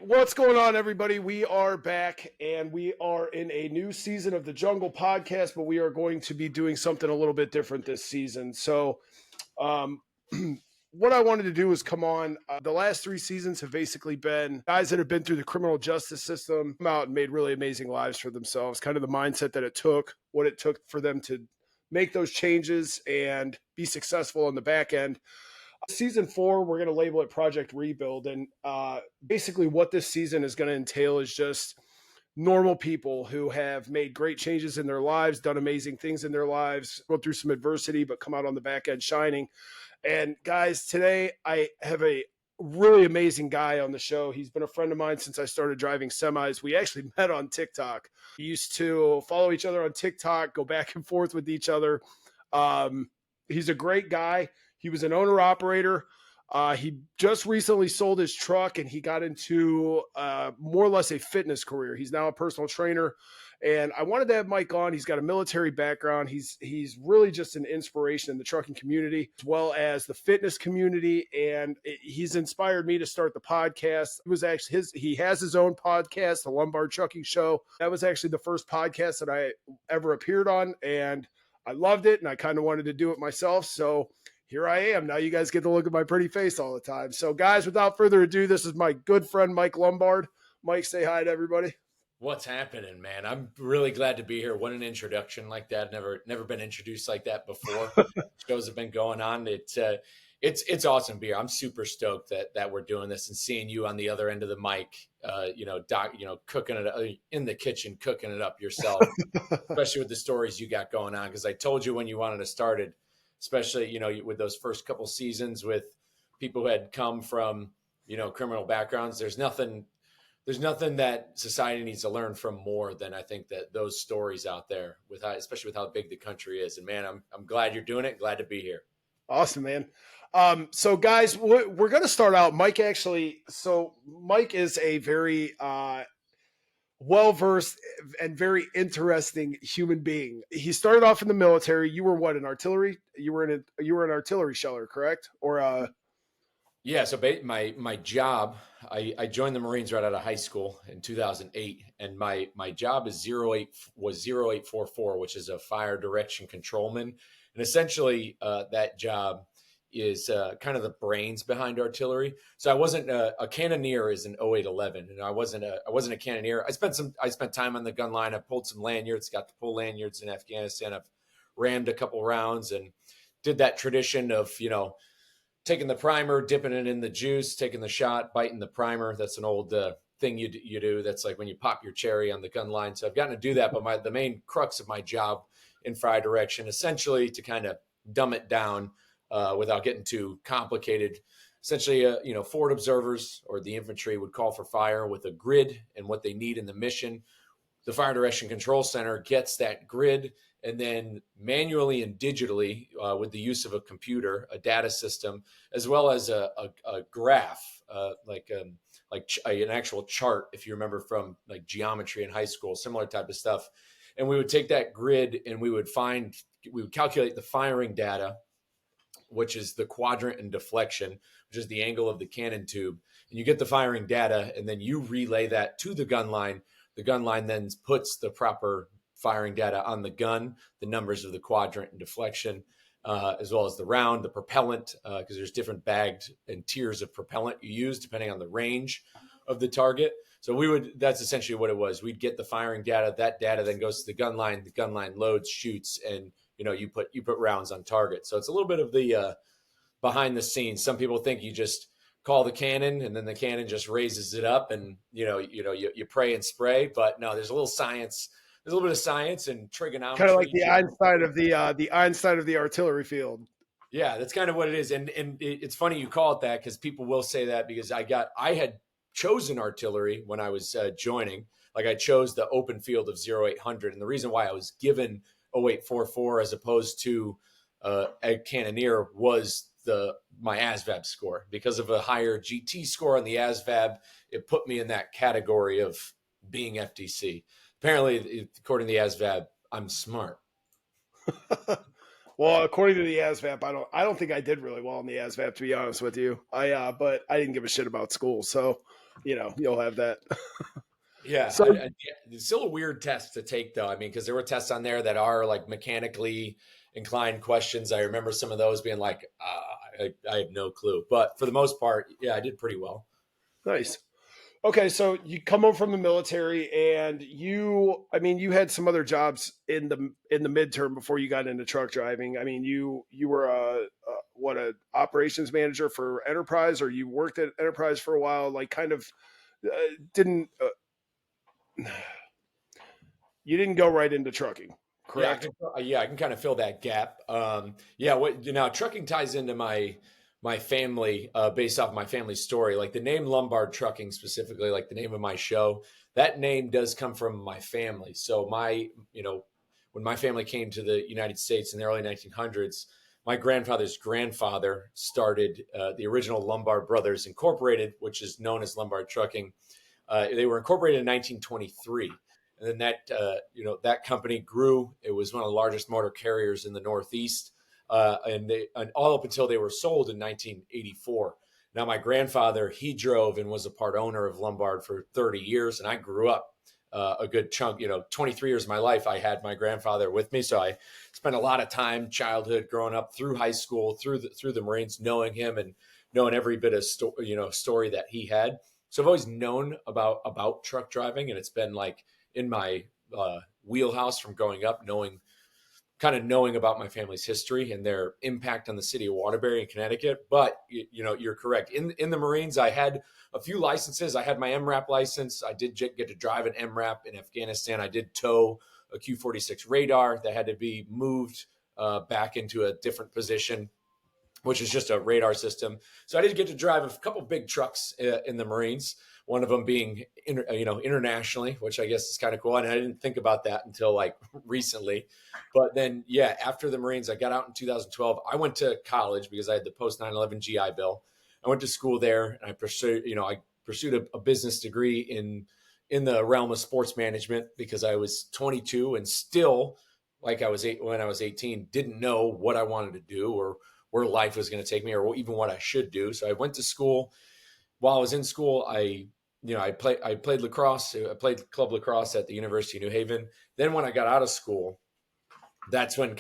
what's going on, everybody? We are back, and we are in a new season of the Jungle Podcast, but we are going to be doing something a little bit different this season. So, um, what I wanted to do is come on. The last 3 seasons have basically been guys that have been through the criminal justice system, come out and made really amazing lives for themselves. Kind of the mindset that it took, what it took for them to make those changes and be successful on the back end. Season 4, we're going to label it Project Rebuild. And basically, what this season is going to entail is just normal people who have made great changes in their lives, done amazing things in their lives, go through some adversity, but come out on the back end shining. And guys, today I have a really amazing guy on the show. He's been a friend of mine since I started driving semis. We actually met on TikTok. We used to follow each other on TikTok, go back and forth with each other. He's a great guy. He was an owner operator. He just recently sold his truck and he got into more or less a fitness career. He's now a personal trainer. And I wanted to have Mike on. He's got a military background. He's really just an inspiration in the trucking community as well as the fitness community. And he's inspired me to start the podcast. It was actually he has his own podcast, the Lombard Trucking Show. That was actually the first podcast that I ever appeared on. And I loved it. And I kind of wanted to do it myself. So here I am. Now you guys get to look at my pretty face all the time. So guys, without further ado, this is my good friend, Mike Lombard. Mike, say hi to everybody. What's happening, man? I'm really glad to be here. What an introduction like that. Never been introduced like that before. Shows have been going on. It's awesome to be here. I'm super stoked that we're doing this and seeing you on the other end of the mic, cooking it in the kitchen, cooking it up yourself, especially with the stories you got going on. Because I told you when you wanted to start it, especially, with those first couple seasons with people who had come from, criminal backgrounds. There's nothing that society needs to learn from more than I think that those stories out there especially with how big the country is. And man, I'm glad you're doing it. Glad to be here. Awesome, man. So guys, we're going to start out. Mike is a very, well-versed and very interesting human being. He started off in the military. You were what, an artillery? You were an artillery sheller, correct? Or Yeah. So my job, I joined the Marines right out of high school in 2008, and my job was 0844, which is a fire direction controlman, and essentially that job is kind of the brains behind artillery. So I wasn't a cannoneer is an 0811, and I wasn't a cannoneer. I spent time on the gun line. I pulled some lanyards, got to pull lanyards in Afghanistan. I've rammed a couple rounds and did that tradition of, taking the primer, dipping it in the juice, taking the shot, biting the primer. That's an old thing you do. That's like when you pop your cherry on the gun line. So I've gotten to do that, but the main crux of my job in fire direction, essentially to kind of dumb it down, without getting too complicated. Essentially, forward observers or the infantry would call for fire with a grid and what they need in the mission. The Fire Direction Control Center gets that grid and then manually and digitally, with the use of a computer, a data system, as well as a graph, like an actual chart, if you remember from like geometry in high school, similar type of stuff. And we would take that grid and we would calculate the firing data, which is the quadrant and deflection, which is the angle of the cannon tube. And you get the firing data, and then you relay that to the gun line. The gun line then puts the proper firing data on the gun, the numbers of the quadrant and deflection, as well as the round, the propellant, because there's different bagged and tiers of propellant you use depending on the range of the target. So that's essentially what it was. We'd get the firing data. That data then goes to the gun line loads, shoots, and you put rounds on target. So it's a little bit of the behind the scenes. Some people think you just call the cannon and then the cannon just raises it up and you pray and spray. But no, there's a little science. There's a little bit of science and trigonometry. Kind of like the Einstein of the artillery field. Yeah, that's kind of what it is. And it's funny you call it that because people will say that because I had chosen artillery when I was joining. Like I chose the open field of 0800, and the reason why I was given 0844 as opposed to a cannoneer was my ASVAB score. Because of a higher GT score on the ASVAB, it put me in that category of being FDC. Apparently, according to the ASVAB, I'm smart. Well, according to the ASVAB, I don't think I did really well in the ASVAB, to be honest with you. But I didn't give a shit about school. So you'll have that. Yeah, So yeah, it's still a weird test to take, though. I mean, because there were tests on there that are like mechanically inclined questions. I remember some of those being like, I have no clue. But for the most part, yeah, I did pretty well. nice. Okay, so you come home from the military, and you had some other jobs in the midterm before you got into truck driving. I mean, you were a operations manager for Enterprise, or you worked at Enterprise for a while. Like, kind of didn't you didn't go right into trucking, Yeah, correct? I can kind of fill that gap. Yeah, what trucking ties into my family based off my family story. Like the name Lombard Trucking specifically, like the name of my show, that name does come from my family. So when my family came to the United States in the early 1900s, my grandfather's grandfather started the original Lombard Brothers Incorporated, which is known as Lombard Trucking. They were incorporated in 1923, and then that company grew. It was one of the largest motor carriers in the Northeast, and all up until they were sold in 1984. Now, my grandfather, he drove and was a part owner of Lombard for 30 years, and I grew up a good chunk. 23 years of my life, I had my grandfather with me, so I spent a lot of time, childhood, growing up, through high school, through the Marines, knowing him and knowing every bit of story that he had. So I've always known about truck driving, and it's been like in my wheelhouse from growing up, knowing about my family's history and their impact on the city of Waterbury in Connecticut. But you're correct. In the Marines, I had a few licenses. I had my MRAP license. I did get to drive an MRAP in Afghanistan. I did tow a Q-46 radar that had to be moved back into a different position, which is just a radar system. So I did get to drive a couple big trucks in the Marines. One of them being, internationally, which I guess is kind of cool. And I didn't think about that until like recently. But then, yeah, after the Marines, I got out in 2012. I went to college because I had the post 9/11 GI Bill. I went to school there, and I pursued a business degree in the realm of sports management because I was 22 and still, like when I was 18, didn't know what I wanted to do or where life was going to take me or even what I should do. So I went to school. While I was in school, I played lacrosse. I played club lacrosse at the University of New Haven. Then when I got out of school, that's when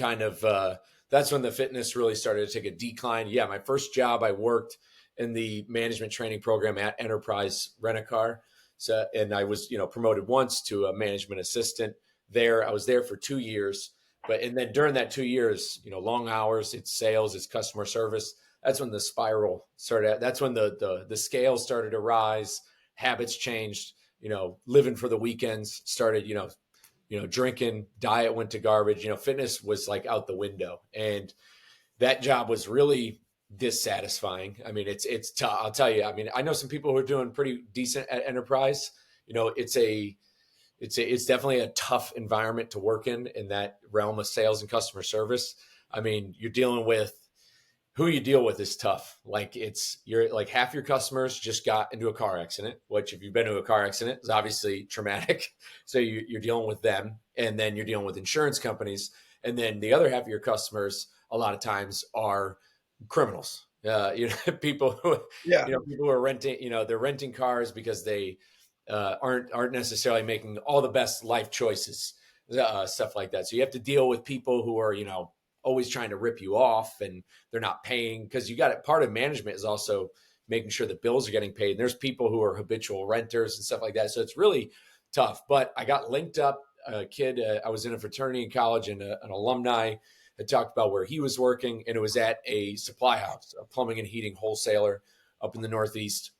that's when the fitness really started to take a decline. Yeah, my first job, I worked in the management training program at Enterprise Rent-A-Car. So, and I was, promoted once to a management assistant there. I was there for 2 years. And then during that 2 years, long hours, it's sales, it's customer service. That's when the spiral started. That's when the scale started to rise. Habits changed. Living for the weekends started. Drinking, diet went to garbage. Fitness was like out the window, and that job was really dissatisfying. I mean, it's tough. I'll tell you. I mean, I know some people who are doing pretty decent at Enterprise. It's definitely a tough environment to work in that realm of sales and customer service. I mean, you're dealing with who you deal with is tough. Like you're like half your customers just got into a car accident, which if you've been to a car accident is obviously traumatic. So you're dealing with them, and then you're dealing with insurance companies, and then the other half of your customers a lot of times are criminals. People who Yeah. people who are renting. They're renting cars because they aren't necessarily making all the best life choices, stuff like that. So you have to deal with people who are always trying to rip you off, and they're not paying because you got it. Part of management is also making sure the bills are getting paid. And there's people who are habitual renters and stuff like that. So it's really tough. But I got linked up. A kid, I was in a fraternity in college, and an alumni had talked about where he was working, and it was at a supply house, a plumbing and heating wholesaler up in the Northeast.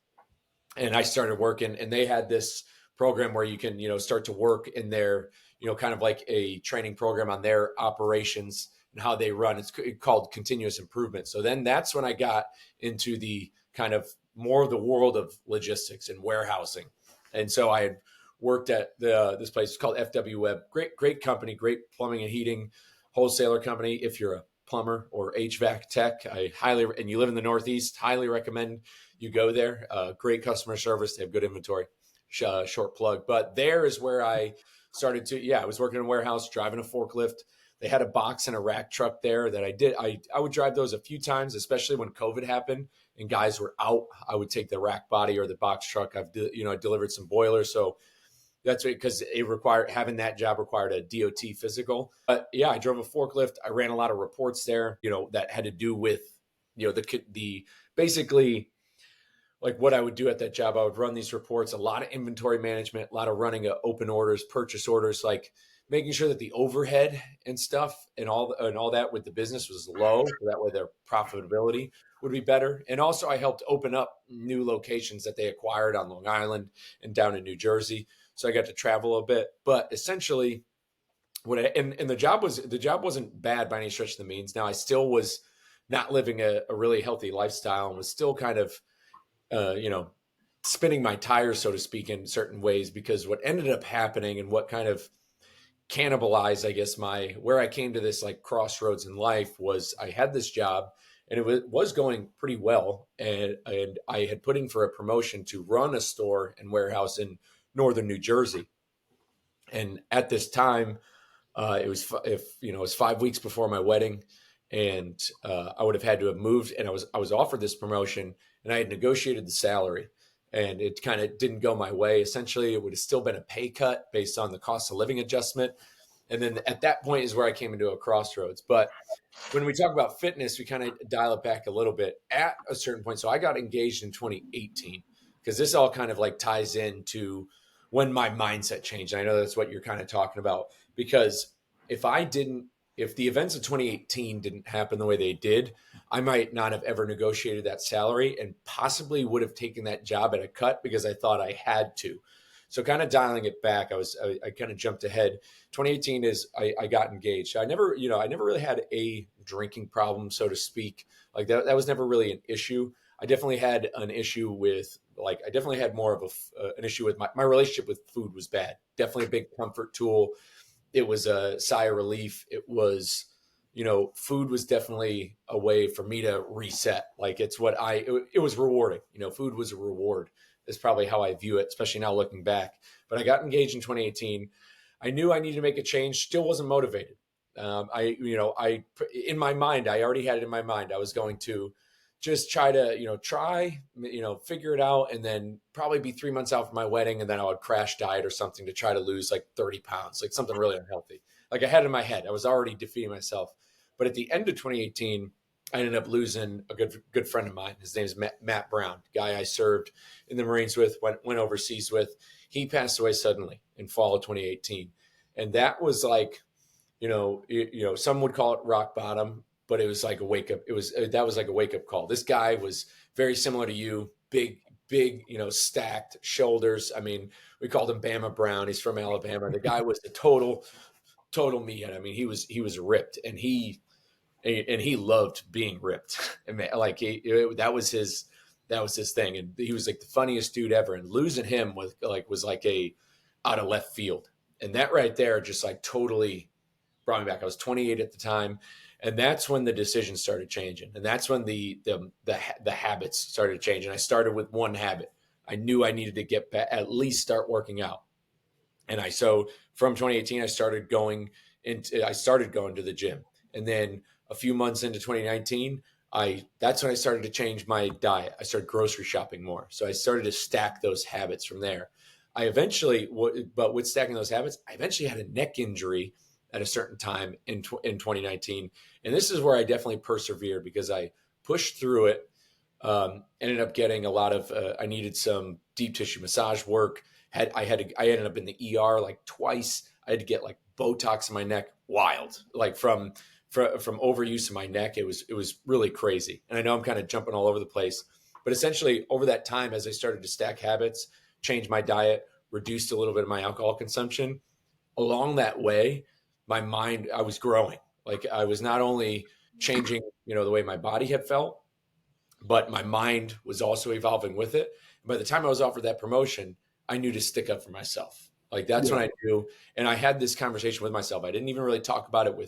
And I started working, and they had this program where you can, start to work in their, kind of like a training program on their operations and how they run. It's called continuous improvement. So then that's when I got into the kind of more of the world of logistics and warehousing. And so I had worked at this place. It's called FW Web. Great company, great plumbing and heating wholesaler company. If you're a plumber or HVAC tech, and you live in the Northeast, highly recommend you go there. Great customer service. They have good inventory. Short plug. But there is where I started to, I was working in a warehouse, driving a forklift. They had a box and a rack truck there that I did. I would drive those a few times, especially when COVID happened. and guys were out, I would take the rack body or the box truck. I delivered some boilers. So that's because it required, having that job required a DOT physical. But yeah, I drove a forklift. I ran a lot of reports there, that had to do with, the basically like what I would do at that job. I would run these reports, a lot of inventory management, a lot of running of open orders, purchase orders, like making sure that the overhead and stuff and all that with the business was low. So that way their profitability would be better. And also I helped open up new locations that they acquired on Long Island and down in New Jersey. So I got to travel a bit, but essentially the job wasn't bad by any stretch of the means. Now I still was not living a really healthy lifestyle and was still kind of, spinning my tires, so to speak, in certain ways, because what ended up happening and what kind of cannibalized, I guess, where I came to this like crossroads in life was I had this job and it was going pretty well. And I had put in for a promotion to run a store and warehouse in northern New Jersey. And at this time, it was 5 weeks before my wedding, and I would have had to have moved. And I was offered this promotion, and I had negotiated the salary, and it kind of didn't go my way. Essentially, it would have still been a pay cut based on the cost of living adjustment. And then at that point is where I came into a crossroads. But when we talk about fitness, we kind of dial it back a little bit at a certain point. So I got engaged in 2018 because this all kind of like ties into when my mindset changed. And I know that's what you're kind of talking about, because if the events of 2018 didn't happen the way they did, I might not have ever negotiated that salary and possibly would have taken that job at a cut because I thought I had to. So kind of dialing it back, I kind of jumped ahead. 2018 is I got engaged. I never really had a drinking problem, so to speak. Like that was never really an issue. I definitely had an issue with more of an issue with my relationship with food was bad. Definitely a big comfort tool. It was a sigh of relief. It was, food was definitely a way for me to reset. Like it was rewarding. Food was a reward is probably how I view it, especially now looking back. But I got engaged in 2018. I knew I needed to make a change. Still wasn't motivated. In my mind, I already had it in my mind. I was going to just try to, figure it out, and then probably be 3 months out from my wedding. And then I would crash diet or something to try to lose like 30 pounds, like something really unhealthy. Like I had in my head, I was already defeating myself. But at the end of 2018, I ended up losing a good friend of mine. His name is Matt Brown, guy I served in the Marines with, went overseas with. He passed away suddenly in fall of 2018. And that was like, some would call it rock bottom, but it was like a wake up. That was like a wake up call. This guy was very similar to you, big, stacked shoulders. I mean, we called him Bama Brown. He's from Alabama. The guy was a total meathead. I mean, he was ripped, and he loved being ripped. And that was his thing. And he was like the funniest dude ever. And losing him was like a out of left field. And that right there just like totally brought me back. I was 28 at the time. And that's when the decisions started changing. And that's when the habits started changing. I started with one habit. I knew I needed to get back, at least start working out. And so from 2018, I started going to the gym. And then a few months into 2019, that's when I started to change my diet. I started grocery shopping more. So I started to stack those habits from there. But with stacking those habits, I eventually had a neck injury at a certain time in 2019. And this is where I definitely persevered because I pushed through it. Ended up getting a lot of, I needed some deep tissue massage work. I ended up in the ER like twice. I had to get like Botox in my neck. Wild. Like from overuse of my neck. It was really crazy. And I know I'm kind of jumping all over the place, but essentially over that time, as I started to stack habits, change my diet, reduced a little bit of my alcohol consumption, along that way, my mind, I was growing. Like I was not only changing, the way my body had felt, but my mind was also evolving with it. By the time I was offered that promotion, I knew to stick up for myself. Like that's when I knew. And I had this conversation with myself. I didn't even really talk about it I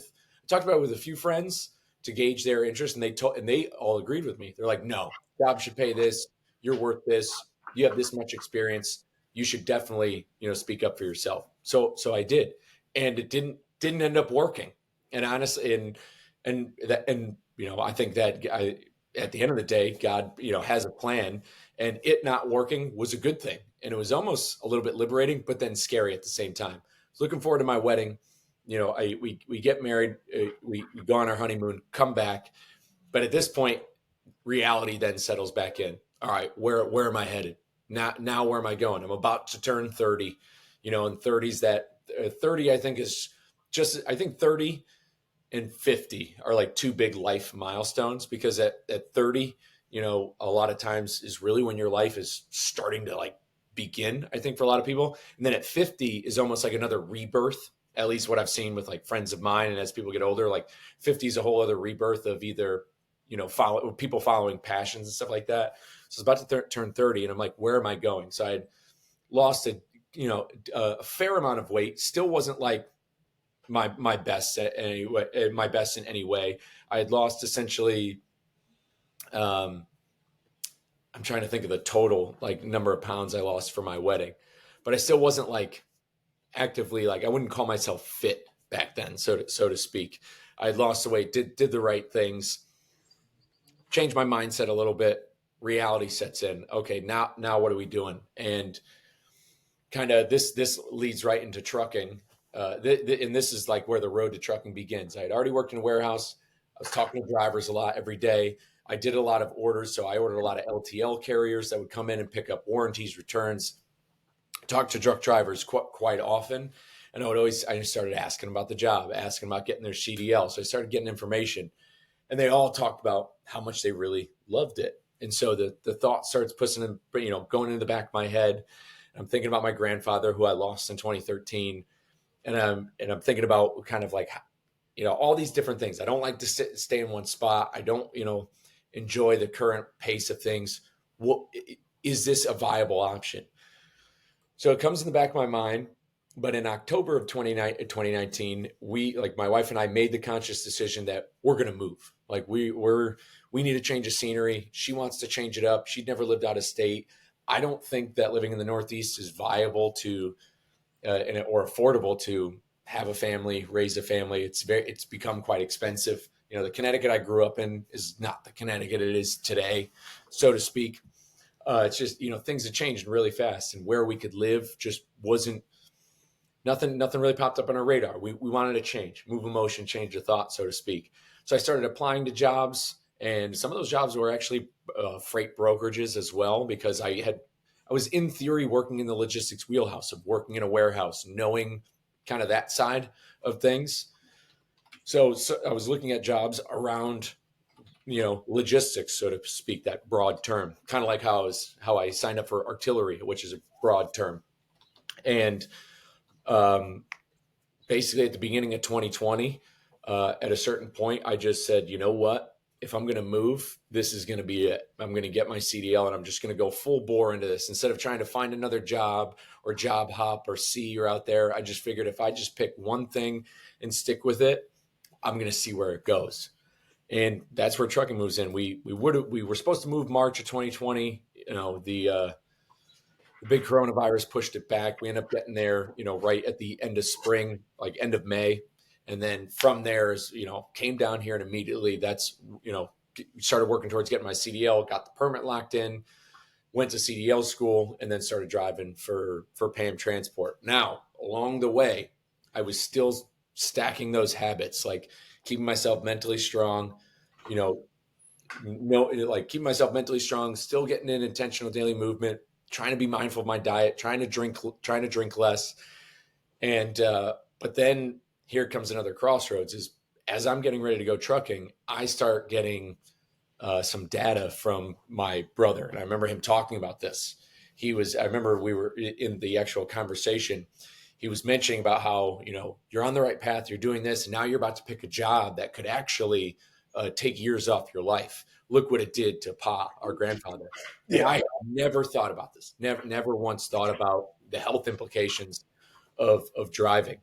talked about it with a few friends to gauge their interest. And they all agreed with me. They're like, no, job should pay this. You're worth this. You have this much experience. You should definitely, speak up for yourself. So I did. And it didn't end up working. And honestly, I think that at the end of the day, God, has a plan, and it not working was a good thing. And it was almost a little bit liberating, but then scary at the same time. I was looking forward to my wedding. We get married, we go on our honeymoon, come back. But at this point, reality then settles back in. All right, where am I headed? Now where am I going? I'm about to turn 30, and 30s that 30, I think I think 30 and 50 are like two big life milestones, because at 30, a lot of times is really when your life is starting to like begin, I think, for a lot of people. And then at 50 is almost like another rebirth, at least what I've seen with like friends of mine. And as people get older, like 50 is a whole other rebirth of either, people following passions and stuff like that. So it's about to turn 30, and I'm like, where am I going? So I'd lost a fair amount of weight. Still wasn't like my best my best in any way. I had lost essentially, I'm trying to think of the total like number of pounds I lost for my wedding, but I still wasn't like actively, like I wouldn't call myself fit back then, so to speak. I had lost the weight, did the right things, changed my mindset a little bit. Reality sets in. Okay, now what are we doing? And kind of this leads right into trucking. And this is like where the road to trucking begins. I had already worked in a warehouse. I was talking to drivers a lot every day. I did a lot of orders. So I ordered a lot of LTL carriers that would come in and pick up warranties, returns, talk to truck drivers quite often. And I just started asking about the job, asking about getting their CDL. So I started getting information, and they all talked about how much they really loved it. And so the thought starts pushing, going into the back of my head. I'm thinking about my grandfather, who I lost in 2013. And I'm thinking about kind of like, all these different things. I don't like to stay in one spot. I don't, enjoy the current pace of things. What is this a viable option? So it comes in the back of my mind. But in October of 2019, my wife and I made the conscious decision that we're going to move. Like we need a change of scenery. She wants to change it up. She'd never lived out of state. I don't think that living in the Northeast is viable to or affordable to have a family, raise a family. It's become quite expensive. The Connecticut I grew up in is not the Connecticut it is today, so to speak. It's just, things have changed really fast, and where we could live just wasn't, nothing really popped up on our radar. We wanted to change, move emotion, change the thought, so to speak. So I started applying to jobs, and some of those jobs were actually freight brokerages as well, because I was in theory working in the logistics wheelhouse of working in a warehouse, knowing kind of that side of things. So I was looking at jobs around, logistics, so to speak, that broad term, kind of like how I signed up for artillery, which is a broad term. And basically at the beginning of 2020, at a certain point, I just said, you know what? If I'm going to move, this is going to be it. I'm going to get my CDL, and I'm just going to go full bore into this. Instead of trying to find another job or job hop or see you're out there, I just figured if I just pick one thing and stick with it, I'm going to see where it goes. And that's where trucking moves in. We were supposed to move March of 2020. The big coronavirus pushed it back. We ended up getting there, right at the end of spring, like end of May. And then from there, came down here, and immediately started working towards getting my CDL, got the permit locked in, went to CDL school, and then started driving for PAM Transport. Now, along the way, I was still stacking those habits, like keeping myself mentally strong, keeping myself mentally strong, still getting in intentional daily movement, trying to be mindful of my diet, trying to drink less. And, but then here comes another crossroads is as I'm getting ready to go trucking, I start getting some data from my brother. And I remember him talking about this. I remember we were in the actual conversation. He was mentioning about how, you're on the right path, you're doing this, and now you're about to pick a job that could actually take years off your life. Look what it did to Pa, our grandfather. Yeah. And I never thought about this. Never once thought about the health implications of driving.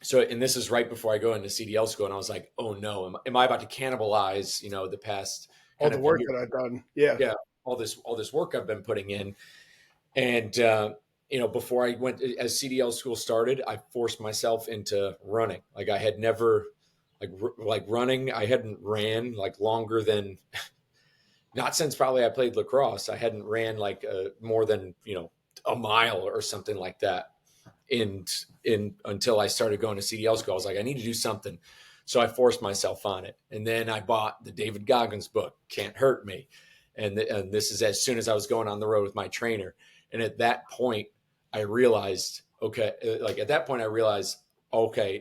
So, and this is right before I go into CDL school, and I was like, oh no, am I about to cannibalize, the past all the work that I've done? Yeah. All this work I've been putting in. And, before I went, as CDL school started, I forced myself into running. Like I had never like running. I hadn't ran like longer than, not since probably I played lacrosse. I hadn't ran like more than, a mile or something like that. In until I started going to CDL school, I was like, I need to do something. So I forced myself on it. And then I bought the David Goggins book, Can't Hurt Me. And this is as soon as I was going on the road with my trainer. And at that point, I realized, okay,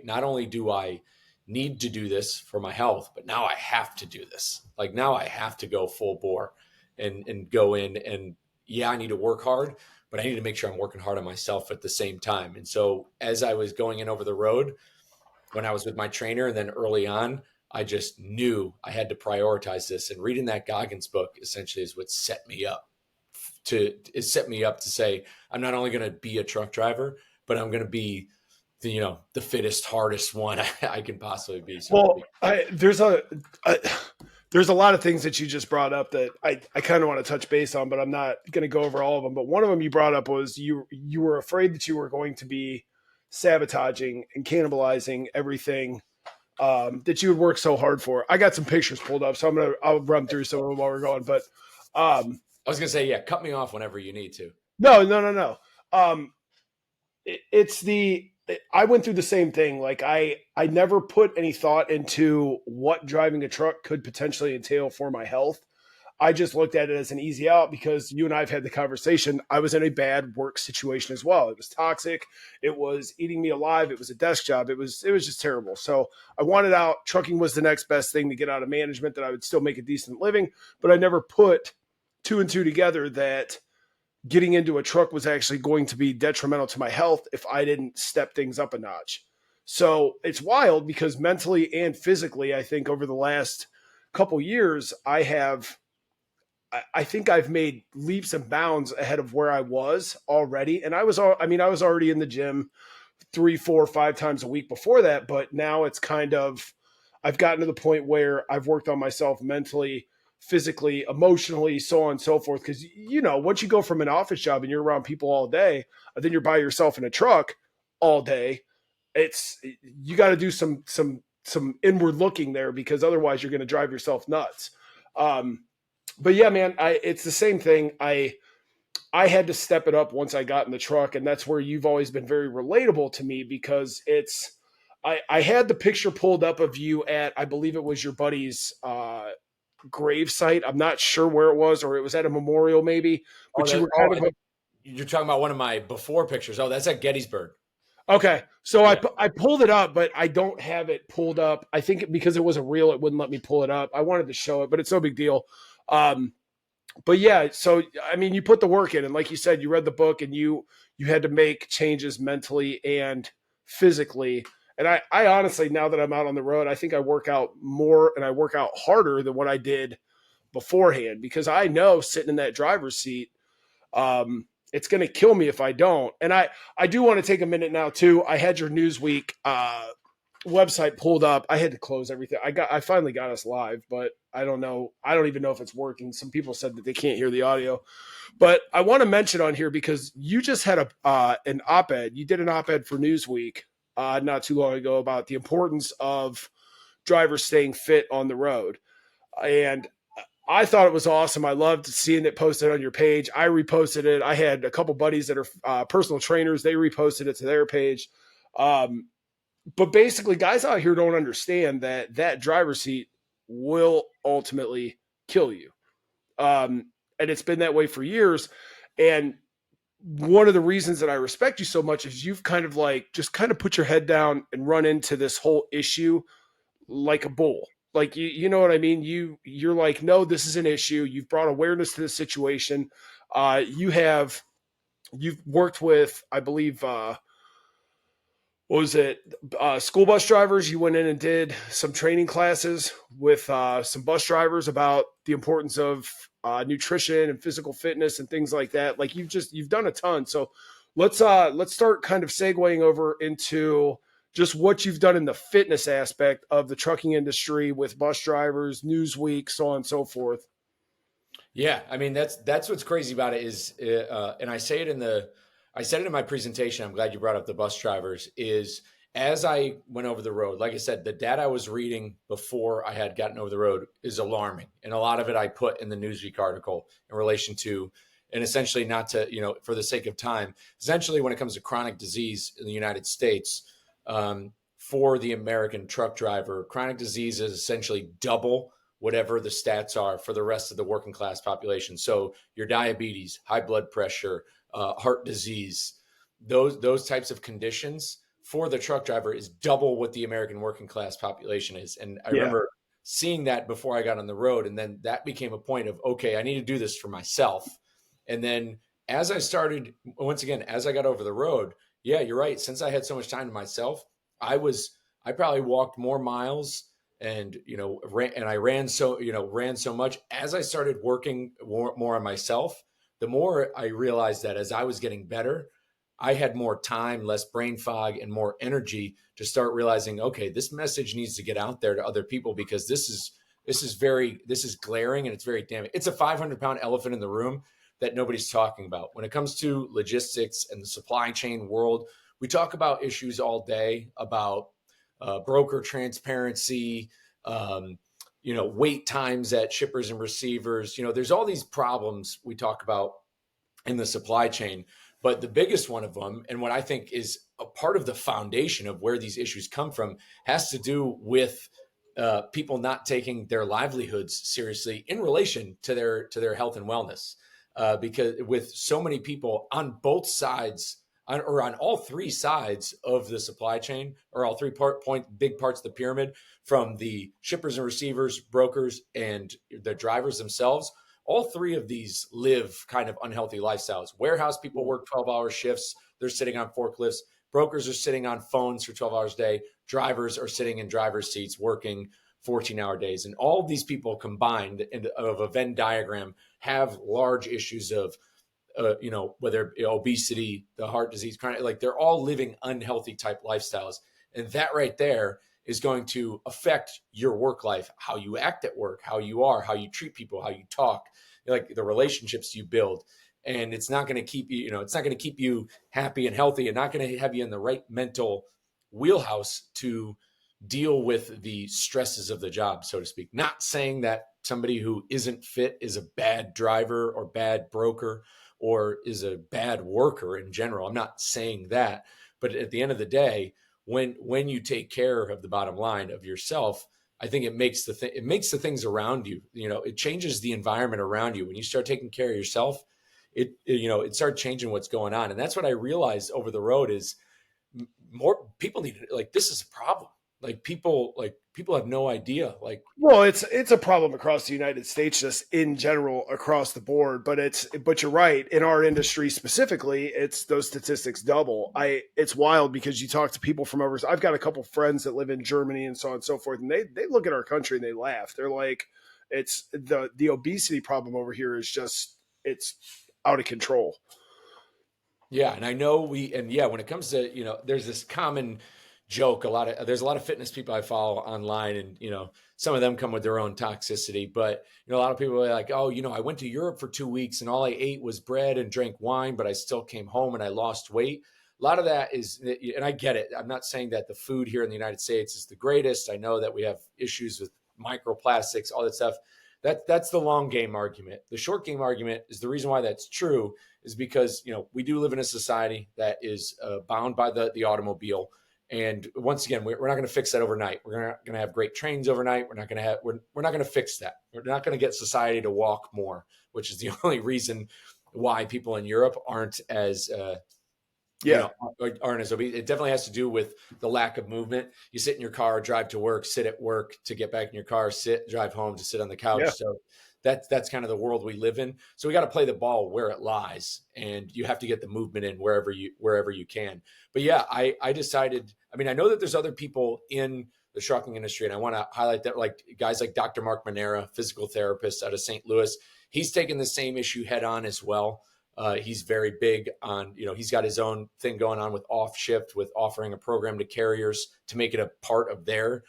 not only do I need to do this for my health, but now I have to do this. Like now I have to go full bore and go in, and yeah, I need to work hard, but I need to make sure I'm working hard on myself at the same time. And so as I was going in over the road, when I was with my trainer, and then early on, I just knew I had to prioritize this. And reading that Goggins book essentially is what set me up to say, I'm not only going to be a truck driver, but I'm going to be the fittest, hardest one I can possibly be. So there's a lot of things that you just brought up that I kind of want to touch base on, but I'm not going to go over all of them. But one of them you brought up was you were afraid that you were going to be sabotaging and cannibalizing everything that you would work so hard for. I got some pictures pulled up, so I'll run through some of them while we're going. But I was going to say, yeah, cut me off whenever you need to. No. I went through the same thing. Like I never put any thought into what driving a truck could potentially entail for my health. I just looked at it as an easy out because you and I have had the conversation. I was in a bad work situation as well. It was toxic. It was eating me alive. It was a desk job. It was just terrible. So I wanted out. Trucking was the next best thing to get out of management, that I would still make a decent living, but I never put two and two together that getting into a truck was actually going to be detrimental to my health if I didn't step things up a notch. So it's wild because mentally and physically, I think over the last couple years, I think I've made leaps and bounds ahead of where I was already. And I was already in the gym 3, 4, 5 times a week before that, but now it's I've gotten to the point where I've worked on myself mentally, physically, emotionally, so on and so forth. Cause once you go from an office job and you're around people all day, then you're by yourself in a truck all day. You got to do some inward looking there, because otherwise you're going to drive yourself nuts. But yeah, man, it's the same thing. I had to step it up once I got in the truck, and that's where you've always been very relatable to me, because I had the picture pulled up of you at, I believe it was your buddy's grave site. I'm not sure where it was, or it was at a memorial maybe. But you were you're talking about one of my before pictures. Oh, that's at Gettysburg. Okay. So yeah. I pulled it up, but I don't have it pulled up. I think because it was a reel, it wouldn't let me pull it up. I wanted to show it, but it's no big deal. But yeah, so, I mean, you put the work in, and like you said, you read the book and you had to make changes mentally and physically. And I honestly, now that I'm out on the road, I think I work out more and I work out harder than what I did beforehand, because I know sitting in that driver's seat, it's going to kill me if I don't. And I do want to take a minute now too. I had your Newsweek, website pulled up. I had to close everything. I finally got us live, but I don't know. I don't even know if it's working. Some people said that they can't hear the audio, but I want to mention on here because you just had an op-ed. You did an op-ed for Newsweek not too long ago about the importance of drivers staying fit on the road. And I thought it was awesome. I loved seeing it posted on your page. I reposted it. I had a couple buddies that are personal trainers. They reposted it to their page. But basically, guys out here don't understand that driver's seat will ultimately kill you. And it's been that way for years. And one of the reasons that I respect you so much is you've kind of just put your head down and run into this whole issue like a bull. Like, you know what I mean? You're like, no, this is an issue. You've brought awareness to the situation. You've worked with, I believe, what was it? School bus drivers. You went in and did some training classes with some bus drivers about the importance of nutrition and physical fitness and things like that. Like you've done a ton. So let's start kind of segueing over into just what you've done in the fitness aspect of the trucking industry with bus drivers, Newsweek, so on and so forth. Yeah, I mean that's what's crazy about it is, and I said it in my presentation. I'm glad you brought up the bus drivers. Is as I went over the road, like I said, the data I was reading before I had gotten over the road is alarming. And a lot of it I put in the Newsweek article in relation to, and essentially not to, for the sake of time, essentially when it comes to chronic disease in the United States, for the American truck driver, chronic disease is essentially double whatever the stats are for the rest of the working class population. So your diabetes, high blood pressure, heart disease, those types of conditions for the truck driver is double what the American working class population is. And I Yeah. remember seeing that before I got on the road. And then that became a point of, okay, I need to do this for myself. And then as I started, once again, as I got over the road, yeah, you're right. Since I had so much time to myself, I probably walked more miles and, I ran so much as I started working more on myself. The more I realized that as I was getting better, I had more time, less brain fog, and more energy to start realizing, okay, this message needs to get out there to other people because this is glaring and it's very damning. It's a 500-pound elephant in the room that nobody's talking about. When it comes to logistics and the supply chain world, we talk about issues all day about broker transparency, wait times at shippers and receivers. There's all these problems we talk about in the supply chain. But the biggest one of them, and what I think is a part of the foundation of where these issues come from, has to do with people not taking their livelihoods seriously in relation to their health and wellness. Because with so many people on both sides, or on all three sides of the supply chain, or all three big parts of the pyramid, from the shippers and receivers, brokers, and the drivers themselves, all three of these live kind of unhealthy lifestyles. Warehouse people work 12-hour shifts. They're sitting on forklifts. Brokers are sitting on phones for 12 hours a day. Drivers are sitting in driver's seats working 14-hour days. And all of these people combined of a Venn diagram have large issues of, whether obesity, the heart disease, like they're all living unhealthy type lifestyles. And that right there is going to affect your work life, how you act at work, how you are, how you treat people, how you talk, like the relationships you build. And it's not going to keep you, it's not going to keep you happy and healthy, and not going to have you in the right mental wheelhouse to deal with the stresses of the job, so to speak. Not saying that somebody who isn't fit is a bad driver or bad broker or is a bad worker in general. I'm not saying that. But at the end of the day, when you take care of the bottom line of yourself, I think it makes the things around you, it changes the environment around you. When you start taking care of yourself, it starts changing what's going on. And that's what I realized over the road is more people need, like, this is a problem. People have no idea. Well, it's a problem across the United States, just in general across the board. But you're right. In our industry specifically, it's those statistics double. It's wild because you talk to people from overseas. I've got a couple friends that live in Germany and so on and so forth, and they look at our country and they laugh. They're like, it's the obesity problem over here is just, it's out of control. Yeah, and I know when it comes to, there's this common joke. There's a lot of fitness people I follow online, and some of them come with their own toxicity. But a lot of people are like, oh, I went to Europe for 2 weeks and all I ate was bread and drank wine, but I still came home and I lost weight. A lot of that is, and I get it. I'm not saying that the food here in the United States is the greatest. I know that we have issues with microplastics, all that stuff. That's the long game argument. The short game argument is the reason why that's true is because we do live in a society that is bound by the automobile. And once again, we're not going to fix that overnight. We're not going to have great trains overnight. We're not going to fix that. We're not going to get society to walk more, which is the only reason why people in Europe aren't as aren't as obese. It definitely has to do with the lack of movement. You sit in your car, drive to work, sit at work to get back in your car, drive home to sit on the couch. Yeah. So that's kind of the world we live in. So we got to play the ball where it lies, and you have to get the movement in wherever you can. But yeah, I decided, I know that there's other people in the trucking industry, and I want to highlight that, like guys like Dr. Mark Manera, physical therapist out of St. Louis. He's taken the same issue head on as well. He's very big on, he's got his own thing going on with Off Shift, with offering a program to carriers to make it a part of their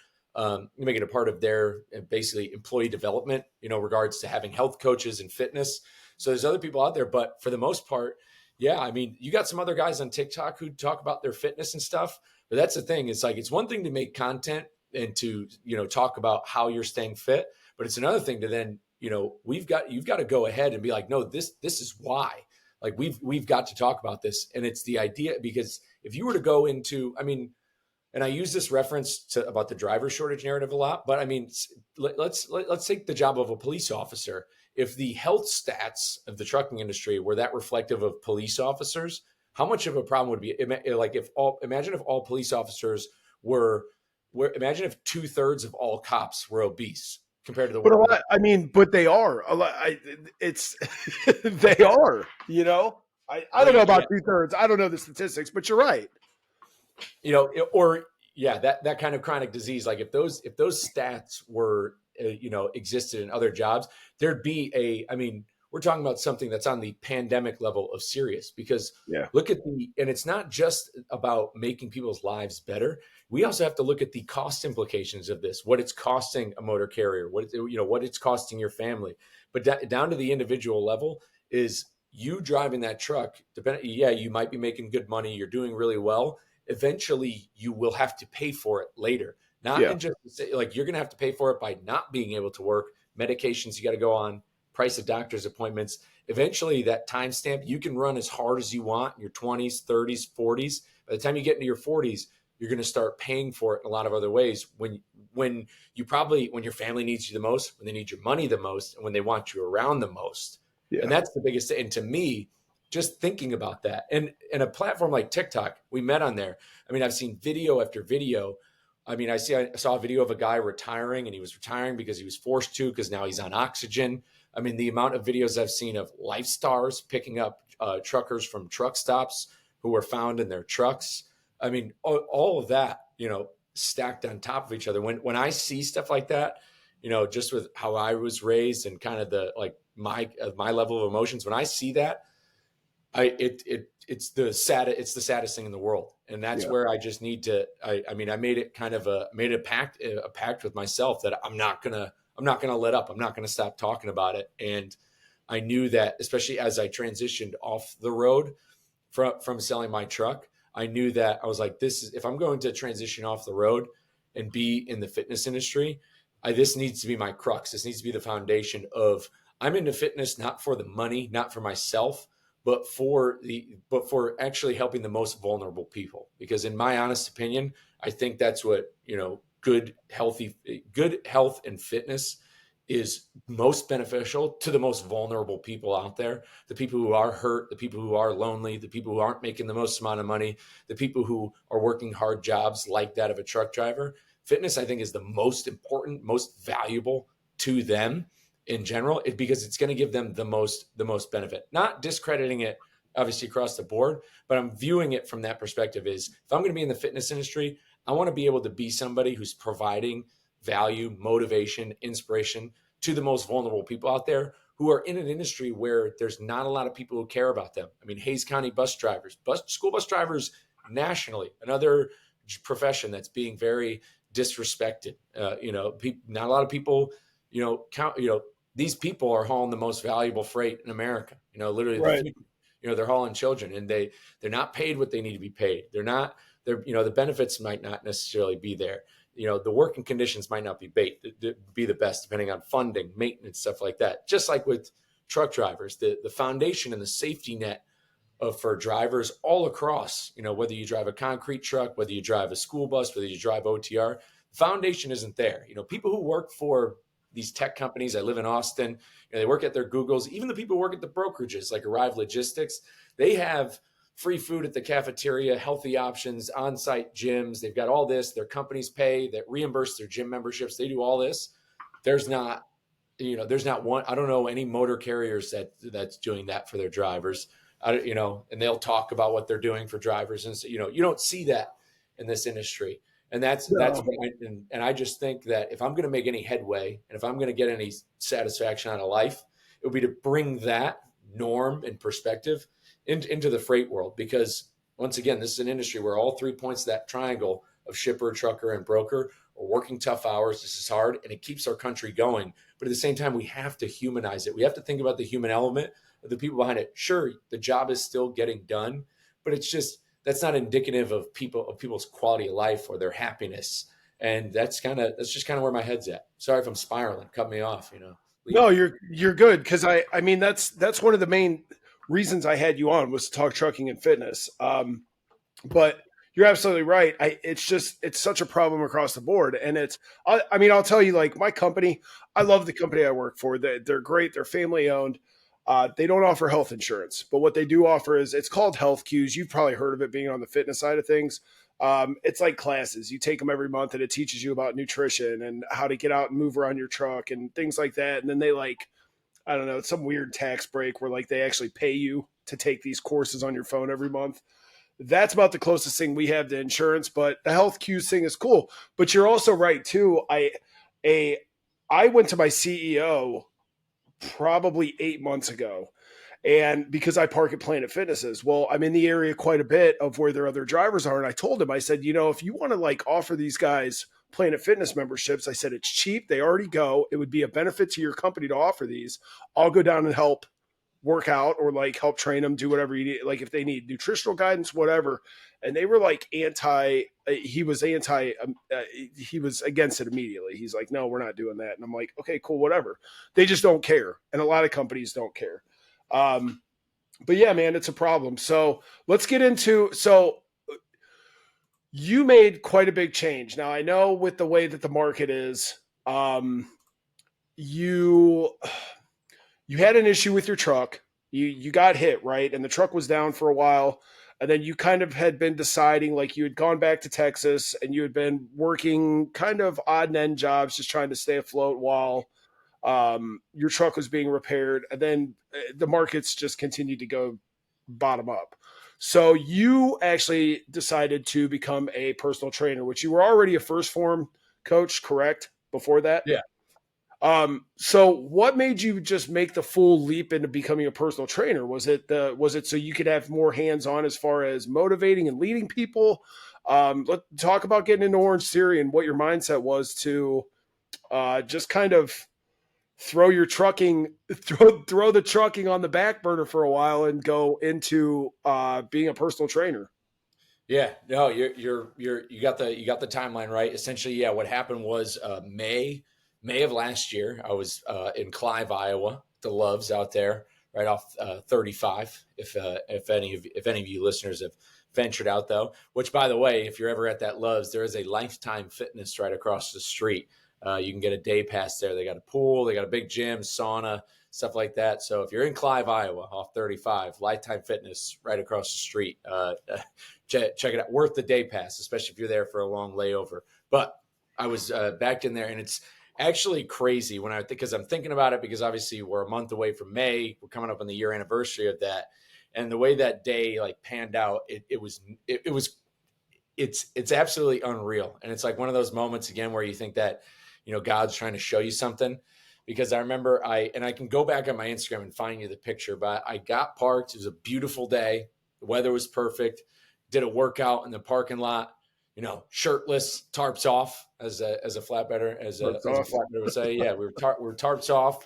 basically employee development, regards to having health coaches and fitness. So there's other people out there, but for the most part, yeah, you got some other guys on TikTok who talk about their fitness and stuff, But that's the thing. It's like, it's one thing to make content and to, talk about how you're staying fit, but it's another thing to then, you've got to go ahead and be like, no, this is why. Like, we've got to talk about this. And it's the idea, because if you were to go into, I mean, and I use this reference about the driver shortage narrative a lot, but I mean, let's take the job of a police officer. If the health stats of the trucking industry were that reflective of police officers, how much of a problem would it be? Like, imagine if all police officers imagine if 2/3 of all cops were obese compared to the But a world. lot, I mean, but they are a lot. It's they are. I don't know about Yeah, 2/3. I don't know the statistics, but you're right. or yeah, that kind of chronic disease. Like, if those stats were existed in other jobs, there'd be I mean, we're talking about something that's on the pandemic level of serious, because Yeah. look at and it's not just about making people's lives better. We also have to look at the cost implications of this, what it's costing a motor carrier, what it's costing your family. But down to the individual level, is you driving that truck, yeah, you might be making good money, you're doing really well. Eventually you will have to pay for it later. Not Yeah. in just like, you're going to have to pay for it by not being able to work, medications you got to go on, price of doctor's appointments. Eventually, that timestamp, you can run as hard as you want in your 20s, 30s, 40s. By the time you get into your 40s, you're going to start paying for it in a lot of other ways. When your family needs you the most, when they need your money the most, and when they want you around the most. And Yeah. that's the biggest. And to me, just thinking about that, and a platform like TikTok, we met on there. I mean, I've seen video after video. I mean, I saw a video of a guy retiring, and he was retiring because he was forced to, because now he's on oxygen. I mean, the amount of videos I've seen of life stars picking up truckers from truck stops who were found in their trucks. I mean, all of that, stacked on top of each other. When I see stuff like that, just with how I was raised and kind of my level of emotions, when I see that, it's the saddest thing in the world. And that's Yeah. where I just need to, I mean, I made it kind of made a pact with myself that I'm not going to let up. I'm not going to stop talking about it. And I knew that, especially as I transitioned off the road from selling my truck, I knew that I was like, if I'm going to transition off the road and be in the fitness industry, this needs to be my crux. This needs to be the foundation of, I'm into fitness, not for the money, not for myself, but for actually helping the most vulnerable people. Because in my honest opinion, I think that's what, good health and fitness is most beneficial to the most vulnerable people out there, the people who are hurt, the people who are lonely, the people who aren't making the most amount of money, the people who are working hard jobs like that of a truck driver. Fitness, I think, is the most important, most valuable to them in general, because it's going to give them the most benefit. Not discrediting it obviously across the board, but I'm viewing it from that perspective. Is, if I'm going to be in the fitness industry, I want to be able to be somebody who's providing value, motivation, inspiration to the most vulnerable people out there who are in an industry where there's not a lot of people who care about them. I mean, Hayes County bus drivers, school bus drivers nationally, another profession that's being very disrespected. Not a lot of people, these people are hauling the most valuable freight in America. Literally the Right. future. They're hauling children, and they're not paid what they need to be paid. The benefits might not necessarily be there. The working conditions might not be the best, depending on funding, maintenance, stuff like that. Just like with truck drivers, the foundation and the safety net for drivers all across, whether you drive a concrete truck, whether you drive a school bus, whether you drive OTR, the foundation isn't there. People who work for these tech companies, I live in Austin, they work at their Googles, even the people who work at the brokerages like Arrive Logistics, they have free food at the cafeteria, healthy options, on-site gyms. They've got all this. Their companies pay, that reimburse their gym memberships. They do all this. There's not one. I don't know any motor carriers that's doing that for their drivers. And they'll talk about what they're doing for drivers, and so, you don't see that in this industry. And that's No. what and I just think that if I'm going to make any headway, and if I'm going to get any satisfaction out of life, it would be to bring that norm and perspective into the freight world. Because once again, this is an industry where all 3 points of that triangle of shipper, trucker, and broker are working tough hours. This is hard, and it keeps our country going. But at the same time, we have to humanize it. We have to think about the human element of the people behind it. Sure, the job is still getting done, but it's just that's not indicative of people's quality of life or their happiness. And that's just kind of where my head's at. Sorry if I'm spiraling. Cut me off. No, you're good because I mean that's one of the main reasons I had you on was to talk trucking and fitness. But you're absolutely right. It's such a problem across the board, and I mean I'll tell you like my company. I love the company I work for. They're great. They're family owned. They don't offer health insurance, but what they do offer is it's called Health Cues. You've probably heard of it being on the fitness side of things. It's like classes. You take them every month, and it teaches you about nutrition and how to get out and move around your truck and things like that. And then they like, I don't know, it's some weird tax break where like they actually pay you to take these courses on your phone every month. That's about the closest thing we have to insurance, but the health cues thing is cool. But you're also right too. A I went to my CEO probably 8 months ago. And because I park at Planet Fitnesses, well, I'm in the area quite a bit of where their other drivers are. And I told him, I said, if you want to like offer these guys Planet Fitness memberships, I said, it's cheap. They already go. It would be a benefit to your company to offer these. I'll go down and help work out or like help train them, do whatever you need. Like if they need nutritional guidance, whatever. And they were like he was against it immediately. He's like, no, we're not doing that. And I'm like, okay, cool, whatever. They just don't care. And a lot of companies don't care. But yeah, man, it's a problem. So let's get into, you made quite a big change. Now I know with the way that the market is, you had an issue with your truck. You got hit, right? And the truck was down for a while. And then you kind of had been deciding, like you had gone back to Texas and you had been working kind of odd and end jobs, just trying to stay afloat while your truck was being repaired. And then the markets just continued to go bottom up. So you actually decided to become a personal trainer, which you were already a first form coach, correct? Before that? Yeah. So what made you just make the full leap into becoming a personal trainer? Was it so you could have more hands-on as far as motivating and leading people? Let's talk about getting into Orange Theory and what your mindset was to just kind of throw the trucking on the back burner for a while and go into being a personal trainer. Yeah, no, you got the timeline right. Essentially, yeah, what happened was May of last year, I was in Clive, Iowa, the Loves out there, right off 35. If any of you listeners have ventured out though, which by the way, if you're ever at that Loves, there is a Lifetime Fitness right across the street. You can get a day pass there. They got a pool, they got a big gym, sauna, stuff like that. So if you're in Clive, Iowa, off 35, Lifetime Fitness right across the street. Check it out. Worth the day pass, especially if you're there for a long layover. But I was back in there, and it's actually crazy because I'm thinking about it, because obviously we're a month away from May. We're coming up on the year anniversary of that. And the way that day like panned out, it's absolutely unreal. And it's like one of those moments again where you think that, God's trying to show you something. Because I remember I can go back on my Instagram and find you the picture, but I got parked. It was a beautiful day. The weather was perfect. Did a workout in the parking lot, shirtless, tarps off, as a flatbedder would say. Yeah, we were tarps off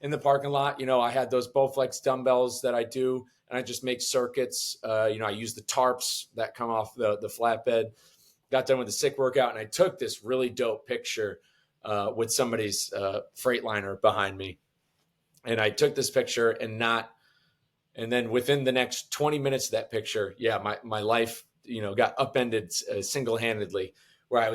in the parking lot. I had those Bowflex dumbbells that I do, and I just make circuits. I use the tarps that come off the flatbed. Got done with the sick workout, and I took this really dope picture with somebody's Freightliner behind me. And I took this picture and then within the next 20 minutes of that picture, my life, got upended single-handedly, where I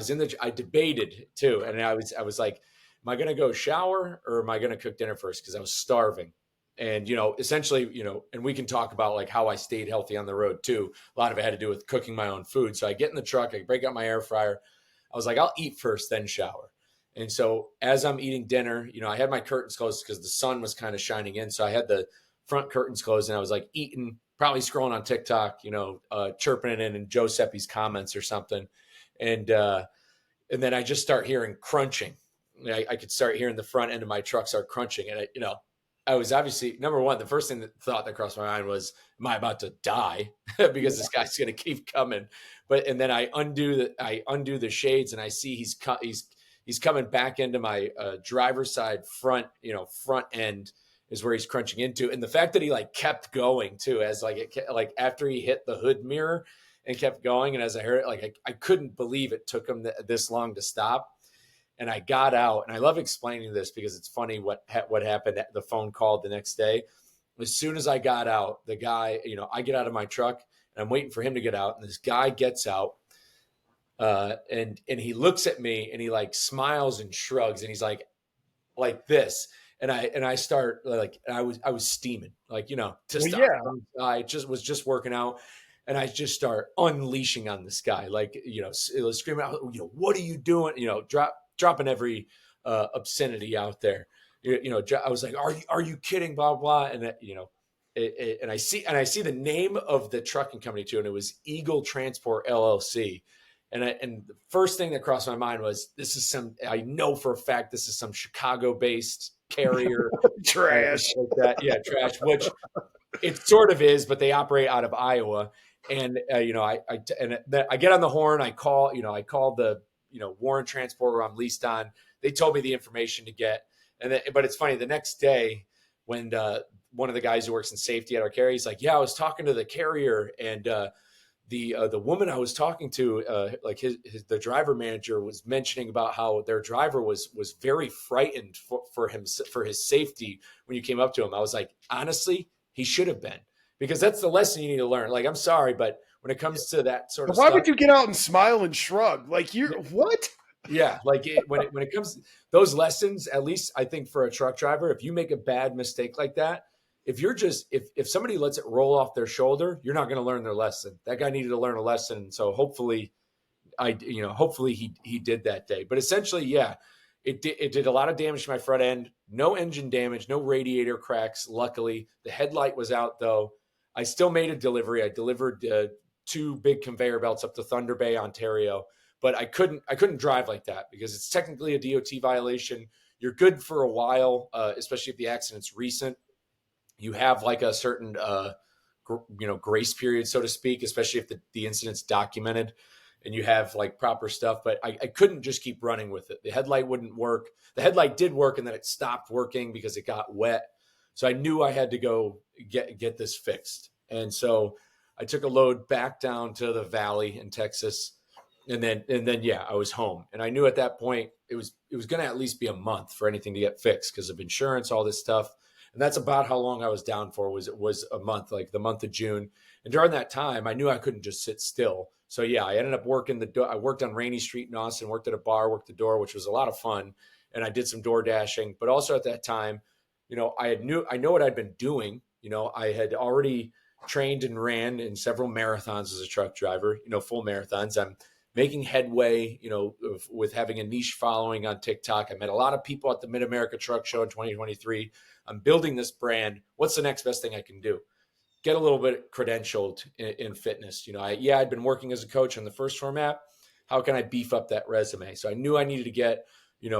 debated too. And I was like, am I going to go shower or am I going to cook dinner first? Cause I was starving. And, essentially, and we can talk about like how I stayed healthy on the road too. A lot of it had to do with cooking my own food. So I get in the truck, I break out my air fryer. I was like, I'll eat first, then shower. And so as I'm eating dinner, I had my curtains closed because the sun was kind of shining in. So I had the front curtains closed, and I was like eating, probably scrolling on TikTok, chirping it in Giuseppe's comments or something. And then I just start hearing crunching. I could start hearing the front end of my truck start crunching. And I was obviously, number one, the first thought that crossed my mind was, am I about to die? Because this guy's going to keep coming. And then I undo the shades, and I see he's coming back into my driver's side front end is where he's crunching into. And the fact that he like kept going too, as like after he hit the hood mirror, and kept going. And as I heard it, like I couldn't believe it took him this long to stop. And I got out, and I love explaining this because it's funny what happened at the phone call the next day. As soon as I got out, the guy, I get out of my truck and I'm waiting for him to get out. And this guy gets out, and he looks at me and he like smiles and shrugs, and he's like this. And I start like, I was steaming, like, to stop. Yeah. I was just working out. And I just start unleashing on this guy, like, screaming out, what are you doing? Dropping every obscenity out there. I was like, are you kidding? Blah, blah. And and I see the name of the trucking company too. And it was Eagle Transport LLC. And the first thing that crossed my mind was, I know for a fact, this is some Chicago based carrier. Trash. Like that. Yeah. Trash, which it sort of is, but they operate out of Iowa. And, I get on the horn, I call the, Warren Transport where I'm leased on. They told me the information to get. But it's funny, the next day when one of the guys who works in safety at our carrier, he's like, yeah, I was talking to the carrier, and the woman I was talking to, the driver manager was mentioning about how their driver was very frightened for his safety when you came up to him. I was like, honestly, he should have been, because that's the lesson you need to learn. Like, I'm sorry, but when it comes to that sort of Why stuff, would you get out and smile and shrug? Like, what? Yeah, like when it comes to those lessons, at least I think for a truck driver, if you make a bad mistake like that, if somebody lets it roll off their shoulder, you're not going to learn their lesson. That guy needed to learn a lesson, so hopefully he did that day. But essentially, yeah, it did a lot of damage to my front end. No engine damage, no radiator cracks. Luckily, the headlight was out though. I still made a delivery. I delivered 2 big conveyor belts up to Thunder Bay, Ontario. But I couldn't drive like that because it's technically a DOT violation. You're good for a while, especially if the accident's recent. You have like a certain, grace period, so to speak, especially if the incident's documented and you have like proper stuff. But I couldn't just keep running with it. The headlight wouldn't work. The headlight did work, and then it stopped working because it got wet. So I knew I had to go get this fixed. And so I took a load back down to the valley in Texas. And then, yeah, I was home, and I knew at that point it was going to at least be a month for anything to get fixed because of insurance, all this stuff. And that's about how long I was down for, was a month, like the month of June. And during that time, I knew I couldn't just sit still. So yeah, I ended up working I worked on Rainy Street in Austin, worked at a bar, worked the door, which was a lot of fun. And I did some door dashing, but also at that time, I know what I'd been doing. I had already trained and ran in several marathons as a truck driver, full marathons. I'm making headway, with having a niche following on TikTok. I met a lot of people at the Mid-America Truck Show in 2023. I'm building this brand. What's the next best thing I can do? Get a little bit credentialed in fitness. I'd been working as a coach on the First format. How can I beef up that resume? So I knew I needed to get,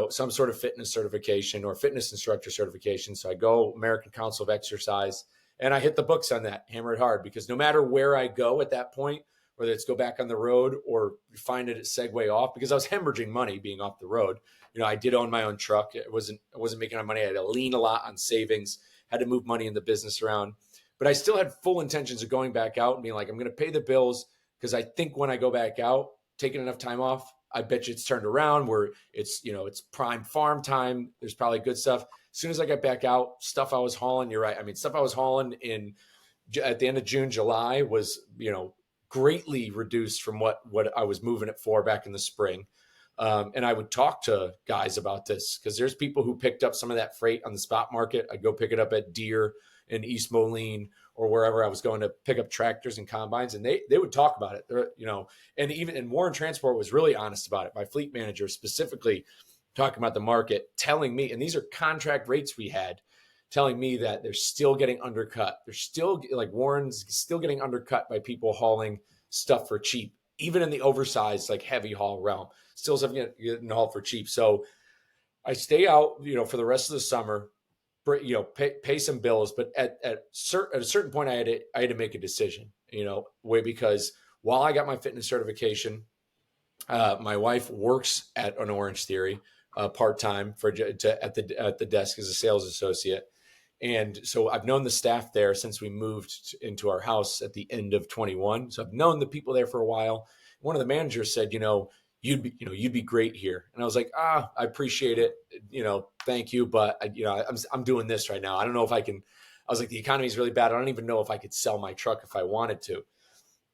some sort of fitness certification or fitness instructor certification. So I go American Council of Exercise, and I hit the books on that, hammer it hard, because no matter where I go at that point, whether it's go back on the road or find it a segue off, because I was hemorrhaging money being off the road. I did own my own truck. I wasn't making enough money. I had to lean a lot on savings, had to move money in the business around, but I still had full intentions of going back out and being like, I'm going to pay the bills. Because I think when I go back out, taking enough time off, I bet you it's turned around where it's prime farm time. There's probably good stuff. As soon as I got back out, stuff I was hauling, you're right. I mean, stuff I was hauling at the end of June, July was, greatly reduced from what I was moving it for back in the spring. And I would talk to guys about this because there's people who picked up some of that freight on the spot market. I'd go pick it up at Deere in East Moline or wherever I was going to pick up tractors and combines. And they would talk about it, and Warren Transport was really honest about it. My fleet manager specifically talking about the market, telling me, and these are contract rates we had, telling me that they're still getting undercut. They're still, like, Warren's still getting undercut by people hauling stuff for cheap, even in the oversized, like, heavy haul realm, still stuff getting hauled for cheap. So I stay out, for the rest of the summer, pay some bills. But at a certain point, I had to make a decision, because while I got my fitness certification, my wife works at an Orange Theory part-time at the desk as a sales associate. And so I've known the staff there since we moved into our house at the end of 21. So I've known the people there for a while. One of the managers said, you'd be great here. And I was like, I appreciate it. Thank you. But I'm doing this right now. I don't know if I can. I was like, the economy is really bad. I don't even know if I could sell my truck if I wanted to.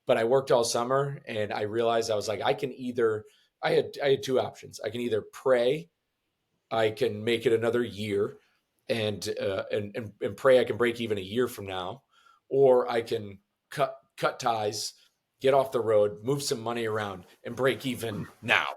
But I worked all summer and I realized I was like, I had two options. I can either pray, I can make it another year and pray I can break even a year from now, or I can cut ties, get off the road, move some money around, and break even now.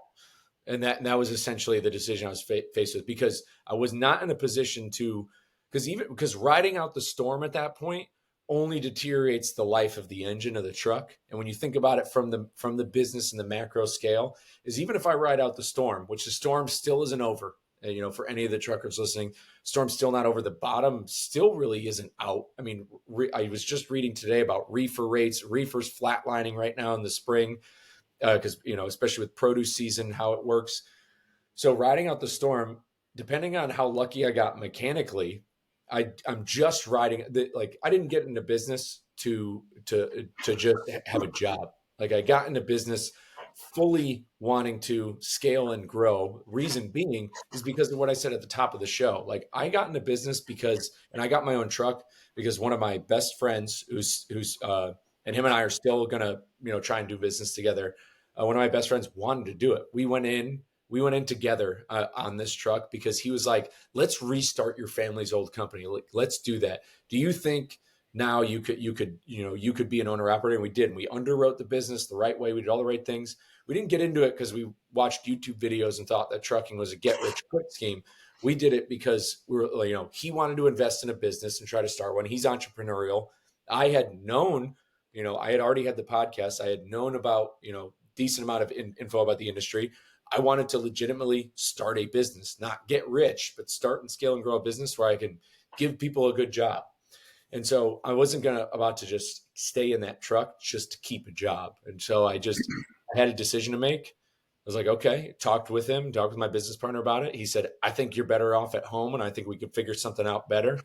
And that was essentially the decision I was faced with, because I was not in a position to, because riding out the storm at that point only deteriorates the life of the engine of the truck. And when you think about it from the business and the macro scale, is even if I ride out the storm, which the storm still isn't over, for any of the truckers listening, storm's still not over. The bottom still really isn't out. I mean, I was just reading today about reefer rates. Reefers flatlining right now in the spring, because especially with produce season, how it works. So riding out the storm, depending on how lucky I got mechanically, I'm just riding. I didn't get into business to just have a job. Like, I got into business fully wanting to scale and grow. Reason being is because of what I said at the top of the show. Like, I got into business and I got my own truck because one of my best friends who's and him and I are still gonna, try and do business together. One of my best friends wanted to do it. We went in together on this truck because he was like, let's restart your family's old company. Like, let's do that. Do you think now you could be an owner operator? And we did. And we underwrote the business the right way. We did all the right things. We didn't get into it because we watched YouTube videos and thought that trucking was a get rich quick scheme. We did it because he wanted to invest in a business and try to start one. He's entrepreneurial. I had known, I had already had the podcast. I had known about, decent amount of info about the industry. I wanted to legitimately start a business, not get rich, but start and scale and grow a business where I can give people a good job. And so I wasn't about to just stay in that truck just to keep a job. And so I had a decision to make. I was like, okay, talked with my business partner about it. He said, I think you're better off at home and I think we could figure something out better.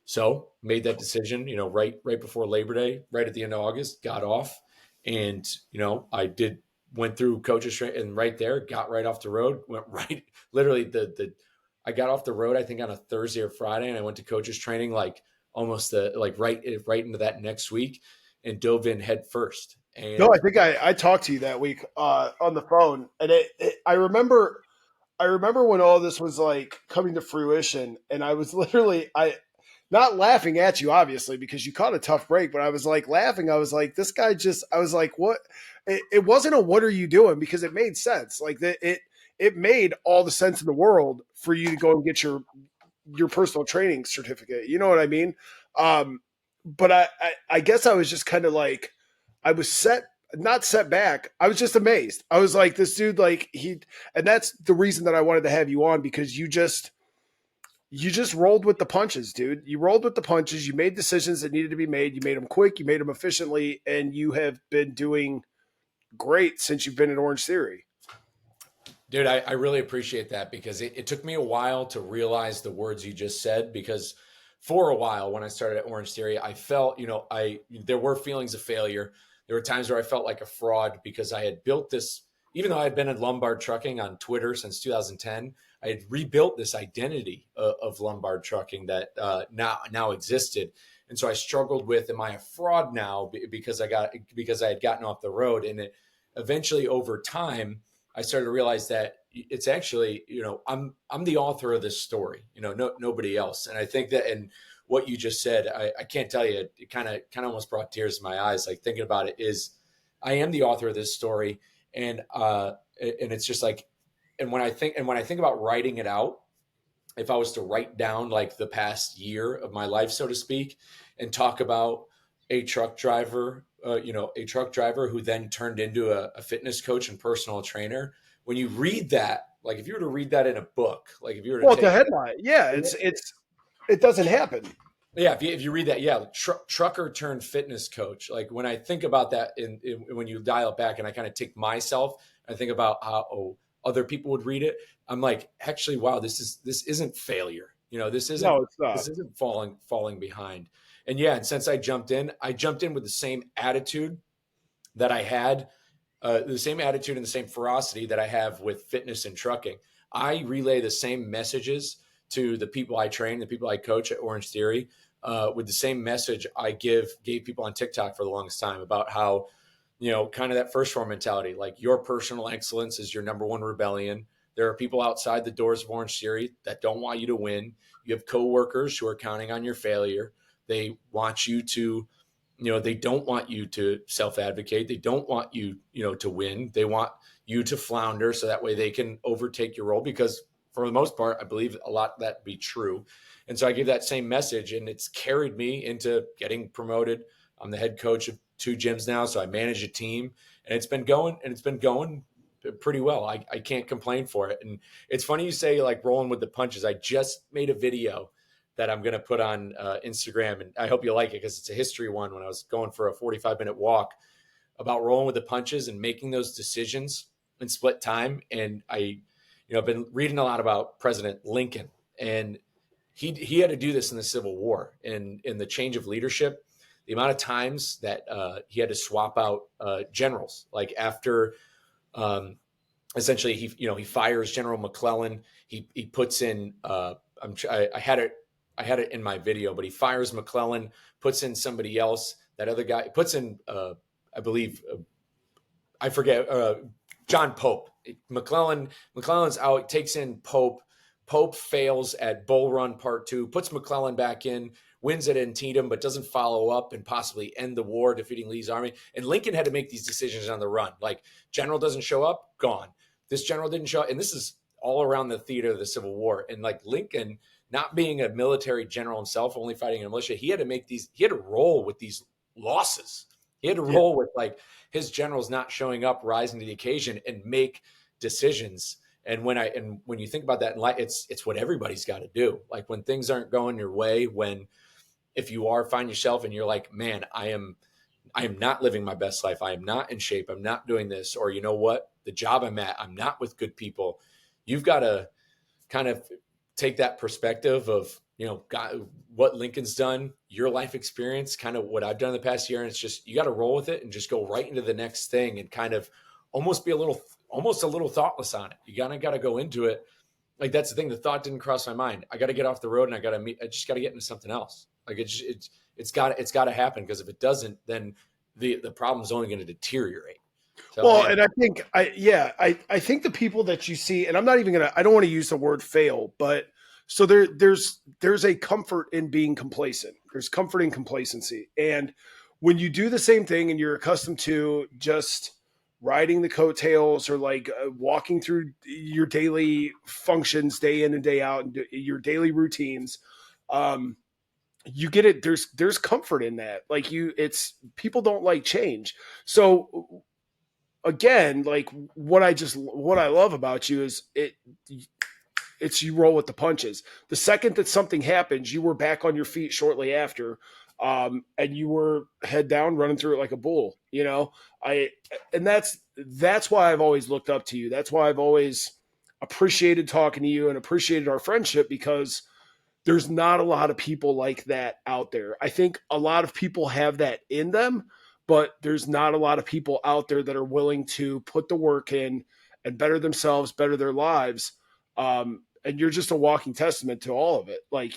So made that decision, right before Labor Day, right at the end of August, got off. And, went through coaches training, and right there, got right off the road, went right, literally I got off the road, I think on a Thursday or Friday, and I went to coaches training, like almost right into that next week, and dove in head first. And no, I think I talked to you that week on the phone, and I remember when all this was like coming to fruition, and I was literally, not laughing at you, obviously, because you caught a tough break, but I was like laughing. I was like, this guy I was like, what? It wasn't a, what are you doing? Because it made sense. Like, it made all the sense in the world for you to go and get your personal training certificate. You know what I mean? But I guess I was just kind of like, I was not set back. I was just amazed. I was like, this dude, like, and that's the reason that I wanted to have you on, because you just rolled with the punches, dude. You rolled with the punches. You made decisions that needed to be made. You made them quick. You made them efficiently. And you have been doing great since you've been at Orange Theory. Dude, I really appreciate that, because it took me a while to realize the words you just said, because for a while when I started at Orange Theory, I felt, there were feelings of failure. There were times where I felt like a fraud because I had built this, even though I had been in Lombard trucking on Twitter since 2010, I had rebuilt this identity of Lombard trucking that now existed. And so I struggled with, am I a fraud now because I had gotten off the road? And eventually over time, I started to realize that it's actually, I'm the author of this story, nobody else. And I think that, and what you just said, I can't tell you, it kind of almost brought tears to my eyes, like thinking about it, is I am the author of this story. And it's just like, and when I think about writing it out, if I was to write down like the past year of my life, so to speak, and talk about a truck driver who then turned into a fitness coach and personal trainer. When you read that, like if you were to read that in a book, like if you were to take the headline, yeah, it doesn't happen. Yeah, if you read that, yeah, trucker turned fitness coach. Like when I think about that, when you dial it back, and I kind of take myself, I think about how other people would read it. I'm like, actually, wow, this isn't failure. This isn't No, it's not. falling behind. And yeah, and since I jumped in with the same attitude that I had, the same attitude and the same ferocity that I have with fitness and trucking. I relay the same messages to the people I train, the people I coach at Orange Theory, with the same message I gave people on TikTok for the longest time about how, kind of that first form mentality, like your personal excellence is your number one rebellion. There are people outside the doors of Orange Theory that don't want you to win. You have coworkers who are counting on your failure. They want you to, they don't want you to self-advocate. They don't want you, to win. They want you to flounder so that way they can overtake your role, because for the most part, I believe a lot of that to be true. And so I give that same message, and it's carried me into getting promoted. I'm the head coach of 2 gyms now, so I manage a team, and it's been going pretty well. I can't complain for it. And it's funny you say like rolling with the punches. I just made a video that I'm going to put on Instagram, and I hope you like it because it's a history one. When I was going for a 45-minute walk, about rolling with the punches and making those decisions in split time. And I've been reading a lot about President Lincoln, and he had to do this in the Civil War, and in the change of leadership, the amount of times that he had to swap out generals, like after essentially he fires General McClellan. He puts in I had it in my video, but he fires McClellan, puts in somebody else. That other guy puts in, I believe, I forget, John Pope. McClellan's out, takes in Pope. Pope fails at Bull Run Part 2, puts McClellan back in, wins at Antietam, but doesn't follow up and possibly end the war, defeating Lee's army. And Lincoln had to make these decisions on the run. Like, general doesn't show up, gone. This general didn't show up. And this is all around the theater of the Civil War. And like Lincoln, not being a military general himself, only fighting in a militia, he had to roll with these losses. He had to roll with like his generals not showing up, rising to the occasion, and make decisions. And when you think about that in life, it's what everybody's got to do. Like when things aren't going your way, if you find yourself and you're like, man, I am not living my best life. I am not in shape. I'm not doing this. Or you know what? The job I'm at, I'm not with good people. You've got to kind of take that perspective of, God, what Lincoln's done, your life experience, kind of what I've done in the past year. And it's just, you got to roll with it and just go right into the next thing and kind of almost be a little thoughtless on it. You got to go into it. Like, that's the thing. The thought didn't cross my mind. I got to get off the road and I just got to get into something else. Like it's got to happen, because if it doesn't, then the problem is only going to deteriorate. So, well, and I think I think the people that you see, and I don't want to use the word fail, but so there's a comfort in being complacent. There's comfort in complacency. And when you do the same thing and you're accustomed to just riding the coattails or like walking through your daily functions day in and day out and your daily routines, you get it. There's comfort in that. Like people don't like change. So again, like what I love about you is it's you roll with the punches. The second that something happens, you were back on your feet shortly after, and you were head down running through it like a bull. And that's why I've always looked up to you. That's why I've always appreciated talking to you and appreciated our friendship, because there's not a lot of people like that out there. I think a lot of people have that in them, but there's not a lot of people out there that are willing to put the work in and better themselves, better their lives. And you're just a walking testament to all of it. Like,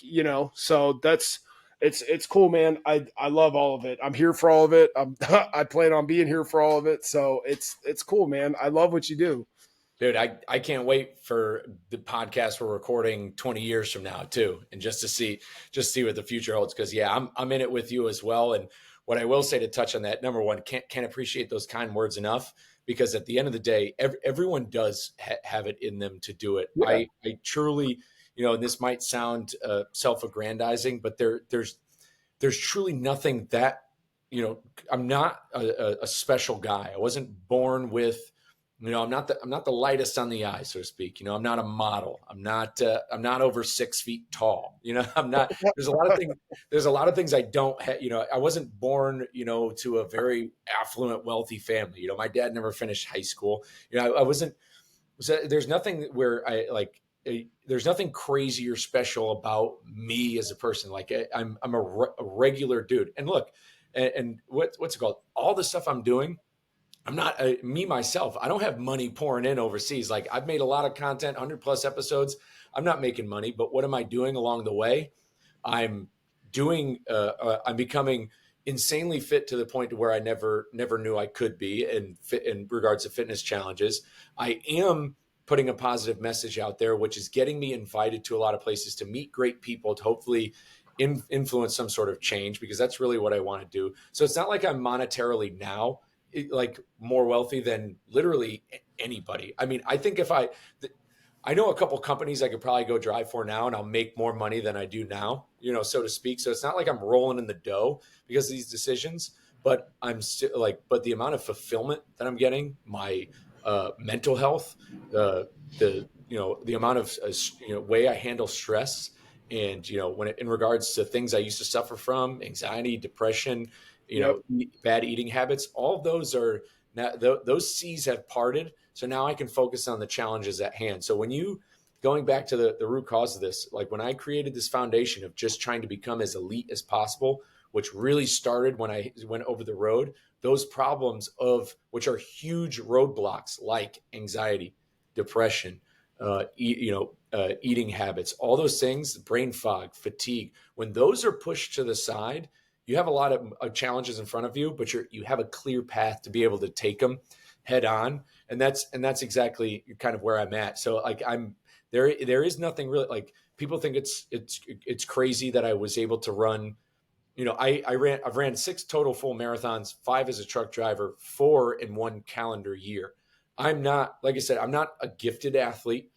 so it's cool, man. I love all of it. I'm here for all of it. I plan on being here for all of it. So it's cool, man. I love what you do. Dude, I can't wait for the podcast we're recording 20 years from now too. And just to see what the future holds. Cause I'm in it with you as well. And what I will say to touch on that, number one, can't appreciate those kind words enough, because at the end of the day, everyone does have it in them to do it. Yeah. I truly, and this might sound self-aggrandizing, but there's truly nothing that, I'm not a special guy. I wasn't born with, I'm not the lightest on the eye, so to speak. I'm not a model. I'm not over 6 feet tall. I'm not. There's a lot of things I don't have. I wasn't born, to a very affluent, wealthy family. My dad never finished high school. I wasn't. So there's nothing where I like. there's nothing crazy or special about me as a person. Like I'm a regular dude. And look, and what's it called? All the stuff I'm doing, I'm not me myself. I don't have money pouring in overseas. Like I've made a lot of content, 100+ episodes. I'm not making money, but what am I doing along the way? I'm I'm becoming insanely fit to the point to where I never knew I could be in fit in regards to fitness challenges. I am putting a positive message out there, which is getting me invited to a lot of places to meet great people to hopefully influence some sort of change, because that's really what I want to do. So it's not like I'm monetarily now like more wealthy than literally anybody. I mean, I think I know a couple companies I could probably go drive for now and I'll make more money than I do now, so to speak. So it's not like I'm rolling in the dough because of these decisions, but I'm still like, but the amount of fulfillment that I'm getting, my mental health, the amount of, way I handle stress, and, in regards to things I used to suffer from, anxiety, depression, Yep. bad eating habits, all of those are now, those seas have parted. So now I can focus on the challenges at hand. So going back to the root cause of this, like when I created this foundation of just trying to become as elite as possible, which really started when I went over the road, those problems of which are huge roadblocks like anxiety, depression, eating habits, all those things, brain fog, fatigue, when those are pushed to the side, you have a lot of challenges in front of you, but you have a clear path to be able to take them head on. And that's exactly kind of where I'm at. So like there is nothing really, like people think it's crazy that I was able to run, I've ran 6 total full marathons, 5 as a truck driver, 4 in 1 calendar year. I'm not, like I said, I'm not a gifted athlete.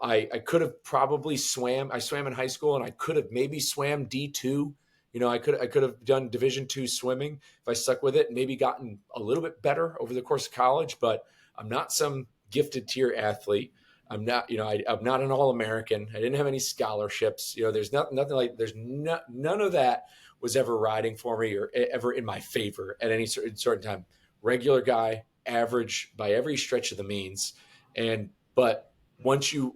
I could have probably swam. I swam in high school and I could have maybe swam D2. I could have done Division II swimming if I stuck with it and maybe gotten a little bit better over the course of college, but I'm not some gifted tier athlete. I'm not, I'm not an All-American. I didn't have any scholarships. There's nothing like, none of that was ever riding for me or ever in my favor at any certain time. Regular guy, average by every stretch of the means. But once you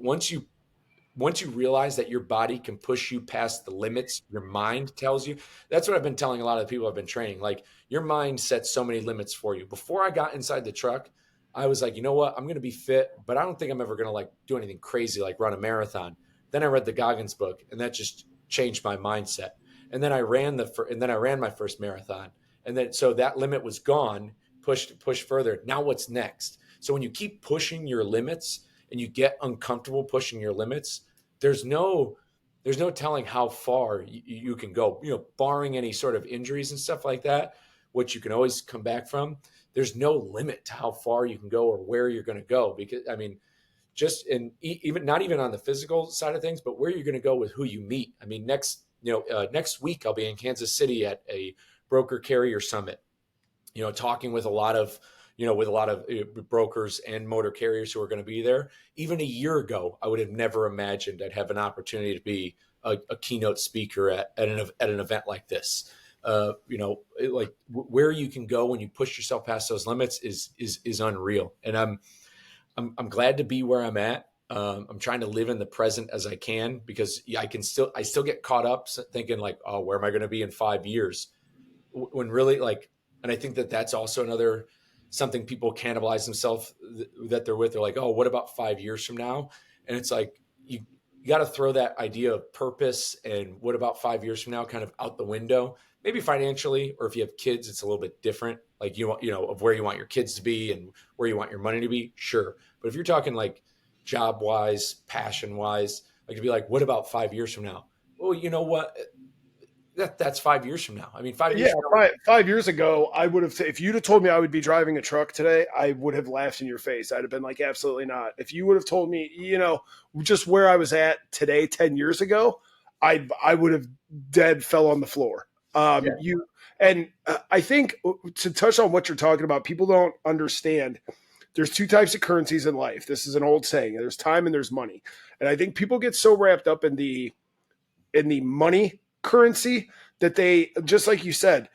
realize that your body can push you past the limits your mind tells you, that's what I've been telling a lot of the people I've been training. Like, your mind sets so many limits for you. Before I got inside the truck, I was like, you know what? I'm going to be fit, but I don't think I'm ever going to like do anything crazy, like run a marathon. Then I read the Goggins book, and that just changed my mindset. And then I ran my first marathon. And then, so that limit was gone, pushed further. Now what's next? So when you keep pushing your limits and you get uncomfortable pushing your limits, there's no telling how far you can go, barring any sort of injuries and stuff like that, which you can always come back from. There's no limit to how far you can go or where you're going to go, because I mean, just in even not even on the physical side of things, but where you're going to go with who you meet. I mean, next week I'll be in Kansas City at a broker carrier summit, talking with a lot of brokers and motor carriers who are going to be there. Even a year ago, I would have never imagined I'd have an opportunity to be a keynote speaker at an event like this. Like where you can go when you push yourself past those limits is unreal. And I'm glad to be where I'm at. I'm trying to live in the present as I can, because I still get caught up thinking like, oh, where am I going to be in 5 years? When really, like, and I think that that's also another something people cannibalize themselves that they're with. They're like, oh, what about 5 years from now? And it's like, you got to throw that idea of purpose and what about 5 years from now kind of out the window. Maybe financially, or if you have kids, it's a little bit different. Like of where you want your kids to be and where you want your money to be. Sure. But if you're talking like job wise, passion wise, like to be like, what about 5 years from now? Well, you know what? That's 5 years from now. I mean, 5 years Yeah, from now. 5 years ago, I would have. If you'd have told me I would be driving a truck today, I would have laughed in your face. I'd have been like, absolutely not. If you would have told me, just where I was at today, 10 years ago, I would have dead fell on the floor. Yeah. I think to touch on what you're talking about, people don't understand. There's 2 types of currencies in life. This is an old saying. There's time and there's money. And I think people get so wrapped up in the money currency that they, just like you said,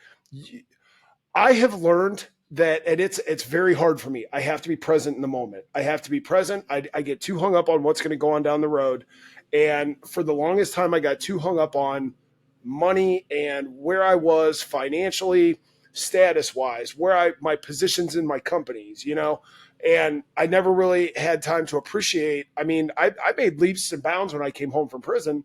I have learned that, and it's very hard for me. I have to be present in the moment. I have to be present. I get too hung up on what's going to go on down the road. And for the longest time, I got too hung up on money and where I was financially, status wise, my positions in my companies, and I never really had time to appreciate. I mean, I made leaps and bounds when I came home from prison,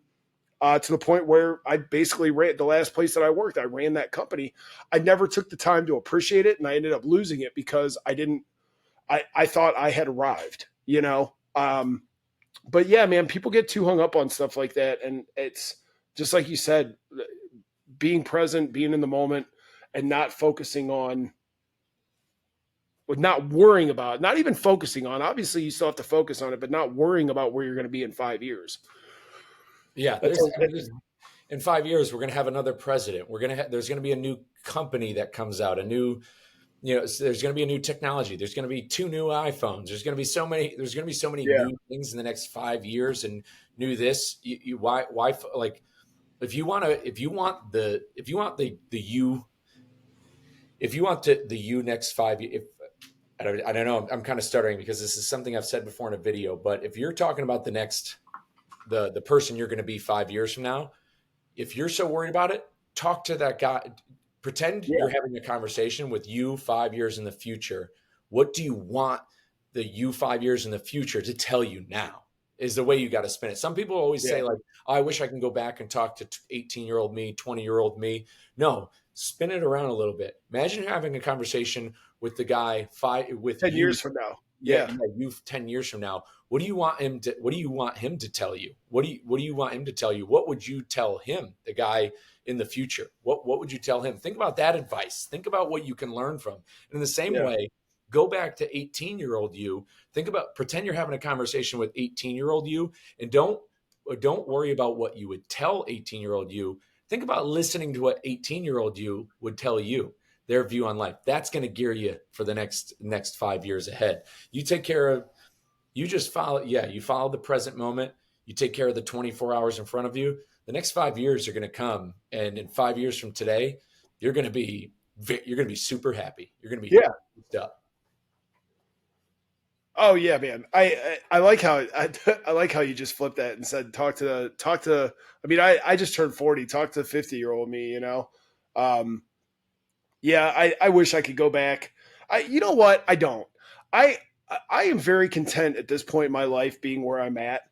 to the point where I basically ran the last place that I worked. I ran that company. I never took the time to appreciate it, and I ended up losing it because I didn't. I thought I had arrived. But yeah, man, people get too hung up on stuff like that, and it's just like you said, being present, being in the moment, and not focusing on, not worrying about, not even focusing on. Obviously, you still have to focus on it, but not worrying about where you're going to be in 5 years. Yeah, That's in 5 years we're going to have another president. There's going to be a new company that comes out, a new, there's going to be a new technology. There's going to be 2 new iPhones. There's going to be so many. There's going to be so many yeah, new things in the next 5 years, and new this. Why like if you want to, if you want the you, if you want the you next 5 years. I don't know. I'm kind of stuttering because this is something I've said before in a video. But if you're talking about the person you're going to be 5 years from now, if you're so worried about it, talk to that guy. Pretend yeah, you're having a conversation with you 5 years in the future. What do you want the you 5 years in the future to tell you now? Is the way you got to spin it. Some people always yeah, say, like, oh, I wish I can go back and talk to 18-year-old me, 20-year-old me. No, spin it around a little bit. Imagine having a conversation with the guy with 10 you. years from now. Yeah, Yeah, you 10 years from now. What do you want him to tell you? What do you want him to tell you? What would you tell him, the guy in the future? What would you tell him? Think about that advice. Think about what you can learn from. And in the same yeah, way, go back to 18-year-old you. Pretend you're having a conversation with 18-year-old you, and don't worry about what you would tell 18-year-old you. Think about listening to what 18-year-old you would tell you, their view on life. That's going to gear you for the next 5 years ahead. You take care of, you just follow, you follow the present moment. You take care of the 24 hours in front of you. The next 5 years are going to come. And in 5 years from today, you're going to be super happy. You're going to be yeah. up. Oh yeah, man. I like how I like how you just flipped that and said talk to. I mean, I just turned 40. Talk to 50-year-old me. Um, yeah, I wish I could go back. You know what? I don't. I I am very content at this point in my life being where I'm at,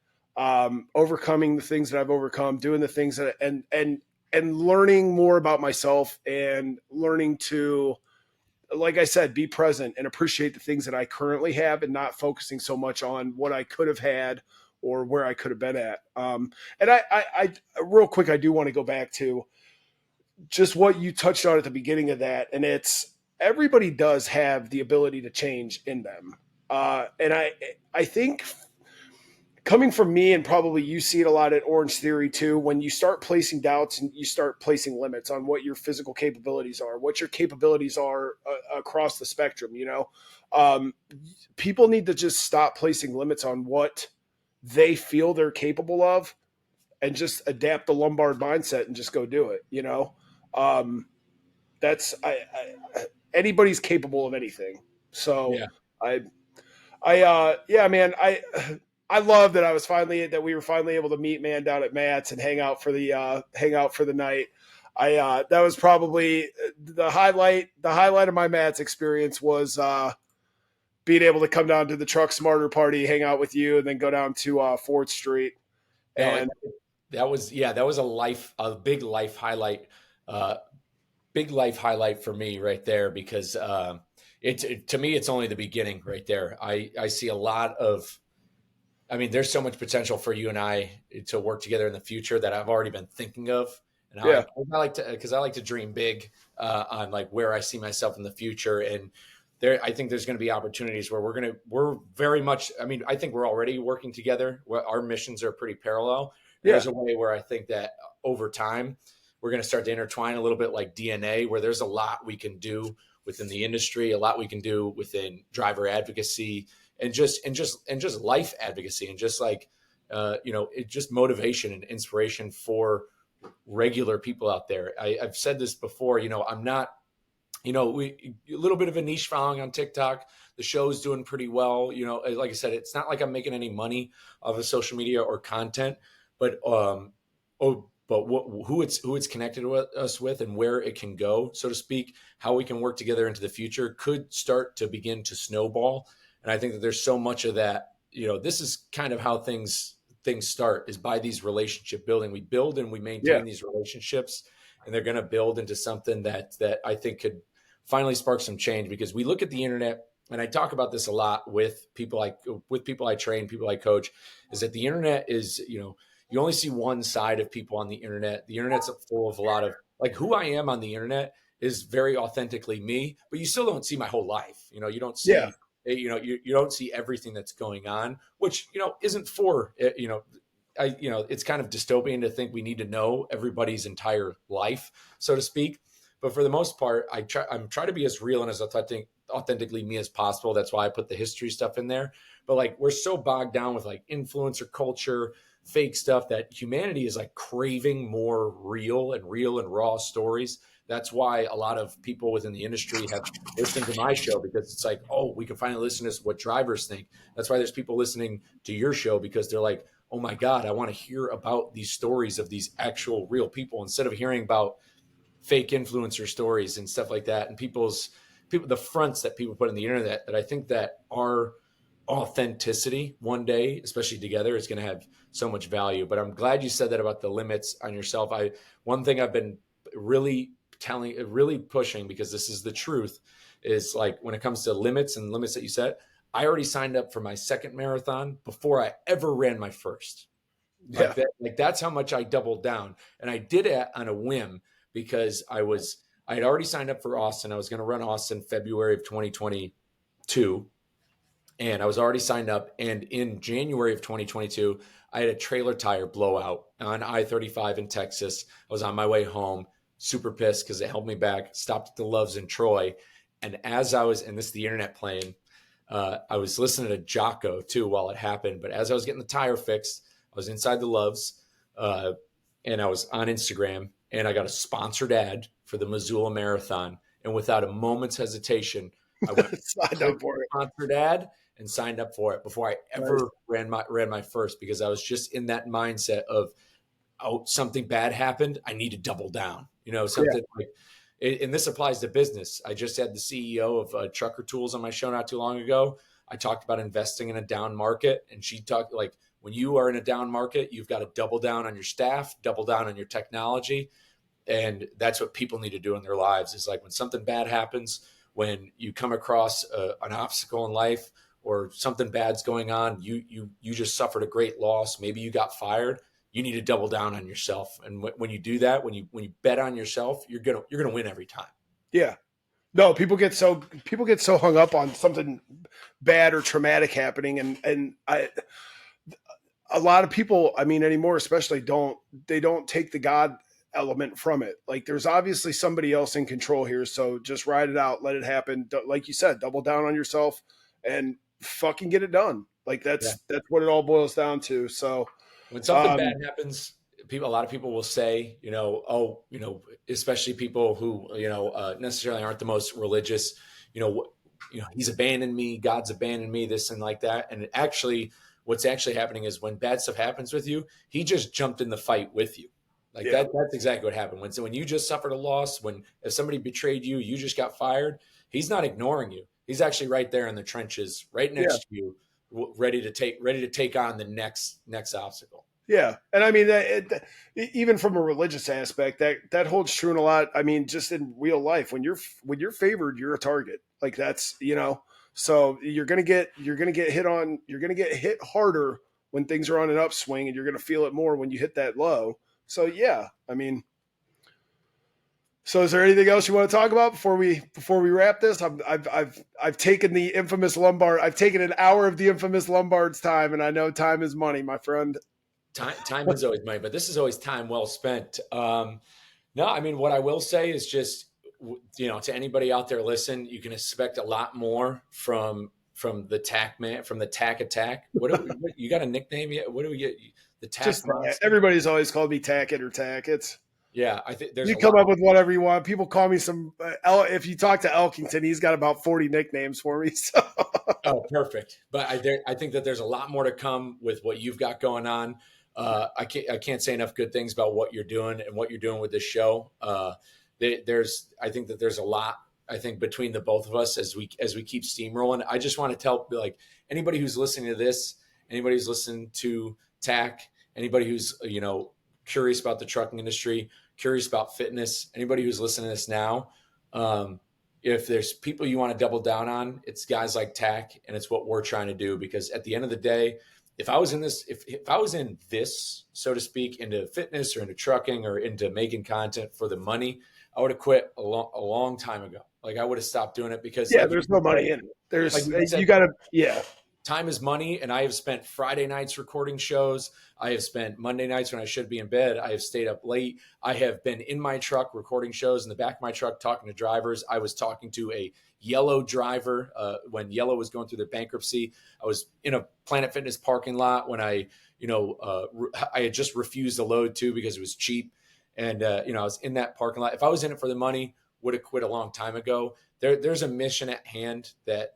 overcoming the things that I've overcome, doing the things that and learning more about myself and learning to, like I said, be present and appreciate the things that I currently have and not focusing so much on what I could have had or where I could have been at. And I real quick, I do want to go back to just what you touched on at the beginning of that. And it's everybody does have the ability to change in them. And I think coming from me, and probably you see it a lot at Orange Theory too, when you start placing doubts and you start placing limits on what your physical capabilities are, what your capabilities are across the spectrum. um, People need to just stop placing limits on what they feel they're capable of and just adapt the Lombard mindset and just go do it. um, that's anybody's capable of anything. So Yeah. I yeah, man, I love that we were finally able to meet, man, down at Matt's and hang out for the night. That was probably the highlight of my Matt's experience was being able to come down to the Truck Smarter party, hang out with you, and then go down to 4th Street. No, And that was a uh, big life highlight for me right there, because to me, it's only the beginning right there. I see a lot of, I mean, there's so much potential for you and I to work together in the future that I've already been thinking of. And yeah, because I like to dream big on like where I see myself in the future. And I think there's going to be opportunities where we're very much, I mean, I think we're already working together. Our missions are pretty parallel. yeah, There's a way where I think that over time, we're going to start to intertwine a little bit like DNA, where there's a lot we can do within the industry, a lot we can do within driver advocacy, and just life advocacy, and just like just motivation and inspiration for regular people out there. I've said this before. a little bit of a niche following on TikTok. The show's doing pretty well. Like I said, it's not like I'm making any money off of social media or content, but who it's connected with us with and where it can go, so to speak, how we can work together into the future could start to begin to snowball. And I think that there's so much of that. This is kind of how things start, is by these relationship building. We build and we Yeah. maintain these relationships, and they're going to build into something that I think could finally spark some change. Because we look at the internet, and I talk about this a lot with people I train, people I coach, is that the internet is, you only see one side of people on the internet. The internet's full of a lot of, like, who I am on the internet is very authentically me, but you still don't see my whole life. You don't Yeah. see, you don't see everything that's going on, which, isn't for, it's kind of dystopian to think we need to know everybody's entire life, so to speak. But for the most part, I'm trying to be as real and as authentically me as possible. That's why I put the history stuff in there. But like, we're so bogged down with like influencer culture, fake stuff, that humanity is like craving more real and raw stories. That's why a lot of people within the industry have listened to my show, because it's like, oh, we can finally listen to what drivers think. That's why there's people listening to your show, because they're like, oh my God, I want to hear about these stories of these actual real people, instead of hearing about fake influencer stories and stuff like that. And the fronts that people put in the internet, that I think that our authenticity one day, especially together, is going to have so much value. But I'm glad you said that about the limits on yourself. One thing I've been really pushing, because this is the truth, is like, when it comes to limits that you set, I already signed up for my second marathon before I ever ran my first. Yeah. Like that's how much I doubled down. And I did it on a whim, because I had already signed up for Austin. I was going to run Austin February of 2022. And I was already signed up. And in January of 2022, I had a trailer tire blowout on I-35 in Texas. I was on my way home, super pissed because it held me back. Stopped at the Loves in Troy. And as I was, and this is the internet playing, I was listening to Jocko too while it happened. But as I was getting the tire fixed, I was inside the Loves, and I was on Instagram, and I got a sponsored ad for the Missoula Marathon. And without a moment's hesitation, I went Signed clicked up for it. sponsored ad and signed up for it before I ever Nice. ran my first, because I was just in that mindset of, oh, something bad happened, I need to double down. Yeah. Something like, and this applies to business. I just had the CEO of Trucker Tools on my show not too long ago. I talked about investing in a down market, and she talked like, when you are in a down market, you've got to double down on your staff, double down on your technology. And that's what people need to do in their lives, is like, when something bad happens, when you come across an obstacle in life, or something bad's going on, you just suffered a great loss, maybe you got fired, you need to double down on yourself. And when you do that, when you bet on yourself, you're gonna win every time. Yeah. No, people get so hung up on something bad or traumatic happening, and a lot of people, I mean, anymore especially, don't take the God element from it. Like, there's obviously somebody else in control here, so just ride it out, let it happen. Like you said, double down on yourself and fucking get it done. Like, Yeah. that's what it all boils down to. So, When something bad happens, a lot of people will say, oh, especially people who, necessarily aren't the most religious, he's abandoned me, God's abandoned me, this and like that. And what's actually happening is, when bad stuff happens with you, he just jumped in the fight with you. Like yeah, that's exactly what happened. When you just suffered a loss, if somebody betrayed you, you just got fired, he's not ignoring you. He's actually right there in the trenches, right yeah. next to you, ready to take on the next obstacle. Yeah, and I mean, even from a religious aspect, that holds true in a lot. I mean, just in real life, when you're favored, you're a target. Like, that's, so you're gonna get hit harder when things are on an upswing, and you're gonna feel it more when you hit that low. So yeah, I mean, so is there anything else you want to talk about before we wrap this? I've taken the infamous Lombard. I've taken an hour of the infamous Lombard's time, and I know time is money, my friend. Time is always money, but this is always time well spent. No, I mean, what I will say is just, to anybody out there, listen, you can expect a lot more from the Tack Man, from the Tack Attack. What you got a nickname yet? What do we get? The Tack Just Monster? everybody's always called me Tack It or Tack It. Yeah, I think there's You a come lot. up with whatever you want. People call me some. If you talk to Elkington, he's got about 40 nicknames for me. So Oh, perfect. But I think that there's a lot more to come with what you've got going on. I can't say enough good things about what you're doing and what you're doing with this show. I think that there's a lot. I think between the both of us as we keep steamrolling. I just want to tell like anybody who's listening to this, anybody who's listening to TAC, anybody who's curious about the trucking industry, curious about fitness, anybody who's listening to this now. If there's people you want to double down on, it's guys like TAC, and it's what we're trying to do. Because at the end of the day, if I was in this, if I was in this, so to speak, into fitness or into trucking or into making content for the money, I would have quit a long time ago. Like I would have stopped doing it because, yeah, like there's no said, money in it. like There's you you said, got to yeah. time is money, and I have spent Friday nights recording shows. I have spent Monday nights when I should be in bed. I have stayed up late. I have been in my truck recording shows in the back of my truck, talking to drivers. I was talking to a Yellow driver when Yellow was going through their bankruptcy. I was in a Planet Fitness parking lot when I had just refused a load too because it was cheap. And, I was in that parking lot. If I was in it for the money, would have quit a long time ago. There's a mission at hand that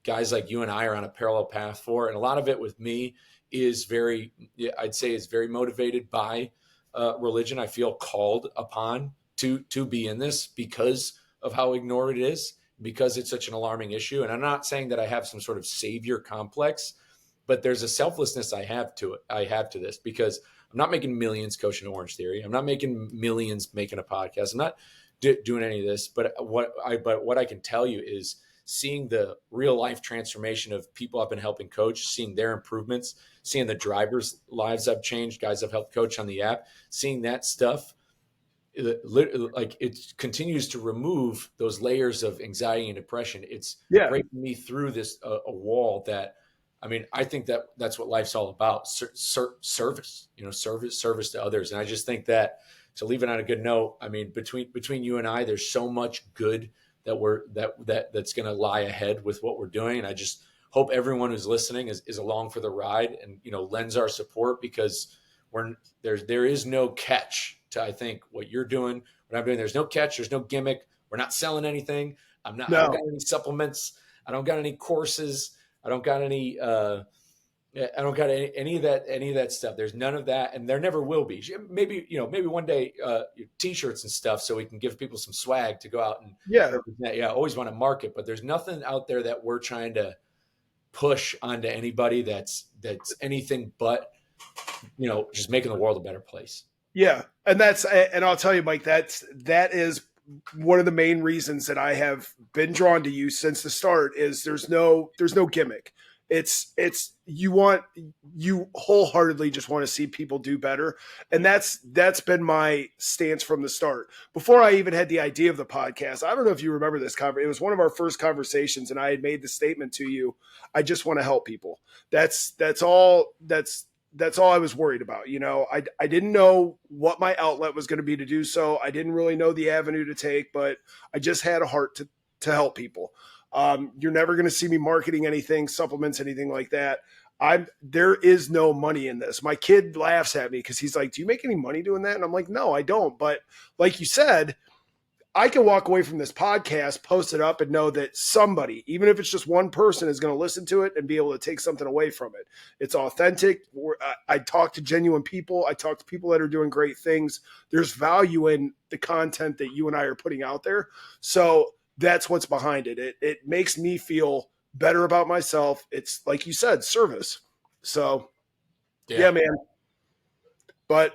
guys like you and I are on a parallel path for. And a lot of it with me is I'd say is very motivated by religion. I feel called upon to be in this because of how ignored it is, because it's such an alarming issue. And I'm not saying that I have some sort of savior complex, but there's a selflessness I have to this because I'm not making millions coaching Orange Theory. I'm not making millions making a podcast. I'm not doing any of this, but what I can tell you is seeing the real life transformation of people I've been helping coach, seeing their improvements, seeing the drivers' lives I've changed, guys I've helped coach on the app, seeing that stuff, like it continues to remove those layers of anxiety and depression. It's Yeah. breaking me through this a wall that, I mean, I think that's what life's all about. Service, service to others. And I just think that, to leave it on a good note, I mean, between you and I, there's so much good that's going to lie ahead with what we're doing. And I just hope everyone who's listening is along for the ride and, lends our support, because there is no catch to, I think, what you're doing, what I'm doing. There's no catch. There's no gimmick. We're not selling anything. I don't got any supplements. I don't got any courses. I don't got any, any of that stuff. There's none of that, and there never will be. Maybe one day, T-shirts and stuff, so we can give people some swag to go out and represent. Yeah, I always want to market, but there's nothing out there that we're trying to push onto anybody that's anything but, just making the world a better place. Yeah, and I'll tell you, Mike, that is one of the main reasons that I have been drawn to you since the start. Is there's no gimmick. It's you wholeheartedly just want to see people do better. And that's been my stance from the start. Before I even had the idea of the podcast, I don't know if you remember this conversation. It was one of our first conversations, and I had made the statement to you, I just want to help people. That's all I was worried about. I didn't know what my outlet was going to be to do so. I didn't really know the avenue to take, but I just had a heart to help people. You're never going to see me marketing anything, supplements, anything like that. There is no money in this. My kid laughs at me because he's like, do you make any money doing that? And I'm like, no, I don't. But like you said, I can walk away from this podcast, post it up, and know that somebody, even if it's just one person, is going to listen to it and be able to take something away from it. It's authentic. I talk to genuine people. I talk to people that are doing great things. There's value in the content that you and I are putting out there. So that's what's behind it. It makes me feel better about myself. It's like you said, service. So yeah man. But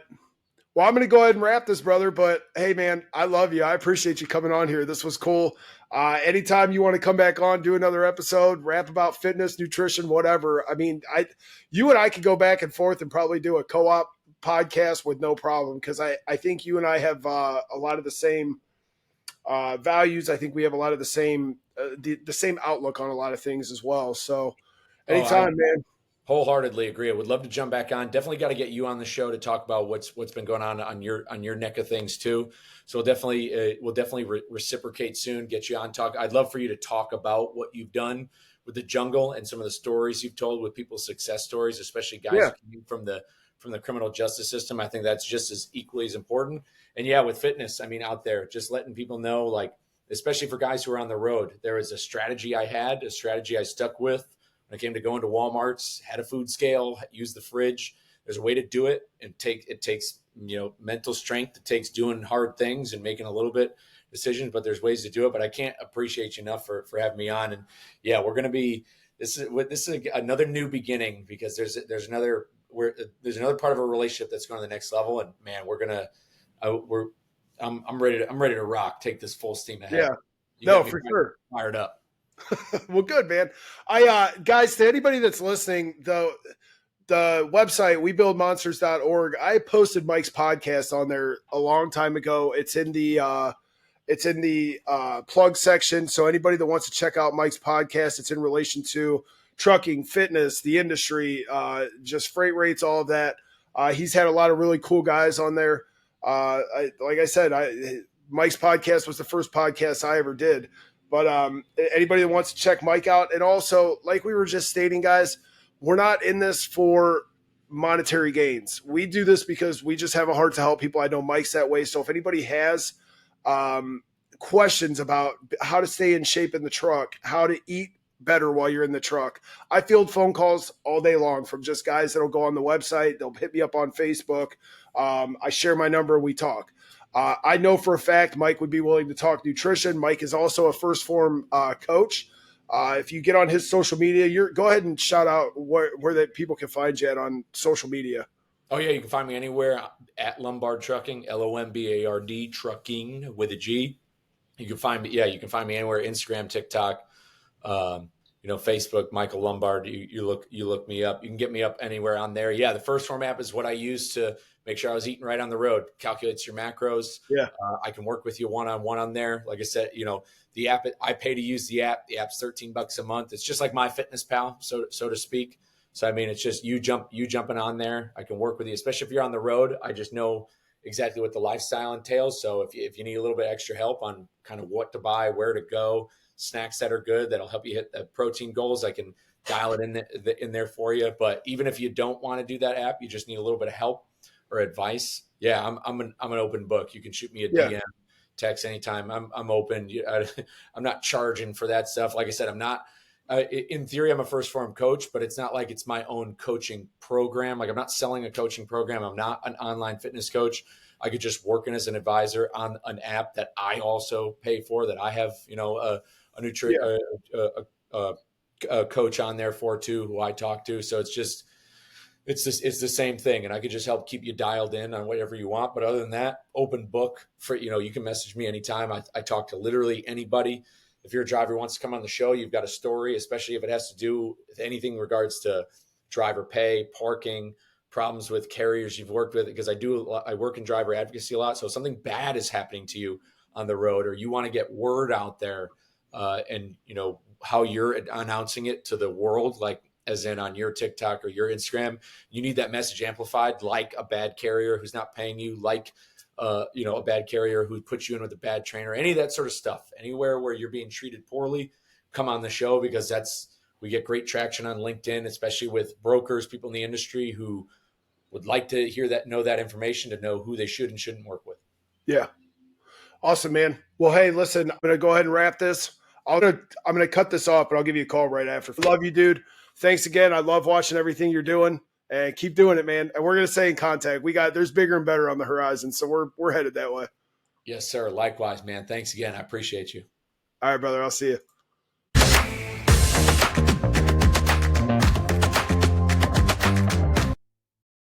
well, I'm going to go ahead and wrap this, brother. But hey, man, I love you. I appreciate you coming on here. This was cool. Anytime you want to come back on, do another episode, rap about fitness, nutrition, whatever. I mean, you and I could go back and forth and probably do a co-op podcast with no problem, because I think you and I have a lot of the same values. I think we have a lot of the same outlook on a lot of things as well. So anytime, man. Wholeheartedly agree. I would love to jump back on. Definitely got to get you on the show to talk about what's been going on your neck of things too. So we'll definitely reciprocate soon. Get you on talk. I'd love for you to talk about what you've done with the jungle and some of the stories you've told with people's success stories, especially guys who came from from the criminal justice system. I think that's just as equally as important. And yeah, with fitness, I mean, out there, just letting people know, like, especially for guys who are on the road, there was a strategy I stuck with when it came to going to Walmart's, had a food scale, used the fridge. There's a way to do it, and it takes, mental strength. It takes doing hard things and making a little bit decisions, but there's ways to do it. But I can't appreciate you enough for having me on. And yeah, we're going to be, this is another new beginning, because there's another part of a relationship that's going to the next level. And man, I'm ready to rock, take this full steam ahead. Yeah, no, for sure. Fired up. Well, good, man. Guys, to anybody that's listening, the website, webuildmonsters.org, I posted Mike's podcast on there a long time ago. It's in the plug section. So anybody that wants to check out Mike's podcast, it's in relation to trucking, fitness, the industry, just freight rates, all of that. He's had a lot of really cool guys on there. Like I said, Mike's podcast was the first podcast I ever did. But anybody that wants to check Mike out, and also, like we were just stating, guys, we're not in this for monetary gains. We do this because we just have a heart to help people. I know Mike's that way. So if anybody has questions about how to stay in shape in the truck, how to eat better while you're in the truck, I field phone calls all day long from just guys that'll go on the website. They'll hit me up on Facebook. I share my number. We talk. I know for a fact Mike would be willing to talk nutrition. Mike is also a first form coach. If you get on his social media, go ahead and shout out where that people can find you at on social media. Oh yeah, you can find me anywhere at Lombard Trucking, Lombard Trucking with a G. You can find me anywhere: Instagram, TikTok, Facebook, Michael Lombard. You look me up. You can get me up anywhere on there. Yeah, the First Form app is what I use to make sure I was eating right on the road. Calculates your macros. Yeah, I can work with you one-on-one on there. Like I said, the app, I pay to use the app. The app's $13 a month. It's just like MyFitnessPal, so to speak. So I mean, it's just you jumping on there. I can work with you, especially if you're on the road. I just know exactly what the lifestyle entails. So if you need a little bit extra help on kind of what to buy, where to go, snacks that are good that'll help you hit the protein goals, I can dial it in there for you. But even if you don't want to do that app, you just need a little bit of help or advice. Yeah, I'm an open book. You can shoot me a DM, text anytime. I'm open. I'm not charging for that stuff. Like I said, I'm not. In theory, I'm a First Form coach, but it's not like it's my own coaching program. Like I'm not selling a coaching program. I'm not an online fitness coach. I could just work in as an advisor on an app that I also pay for, that I have, a coach on there for too, who I talk to. So it's the same thing. And I could just help keep you dialed in on whatever you want. But other than that, open book for, you can message me anytime. I talk to literally anybody. If your driver wants to come on the show, you've got a story, especially if it has to do with anything in regards to driver pay, parking, problems with carriers you've worked with, because I work in driver advocacy a lot. So if something bad is happening to you on the road, or you want to get word out there, and how you're announcing it to the world, like as in on your TikTok or your Instagram, you need that message amplified, like a bad carrier who's not paying you, like a bad carrier who puts you in with a bad trainer, any of that sort of stuff. Anywhere where you're being treated poorly, come on the show, because we get great traction on LinkedIn, especially with brokers, people in the industry who would like to know that information, to know who they should and shouldn't work with. Yeah. Awesome, man. Well, hey, listen, I'm going to go ahead and wrap this. I'm going to cut this off, but I'll give you a call right after. Love you, dude. Thanks again. I love watching everything you're doing, and keep doing it, man. And we're going to stay in contact. There's bigger and better on the horizon. So we're headed that way. Yes, sir. Likewise, man. Thanks again. I appreciate you. All right, brother. I'll see you.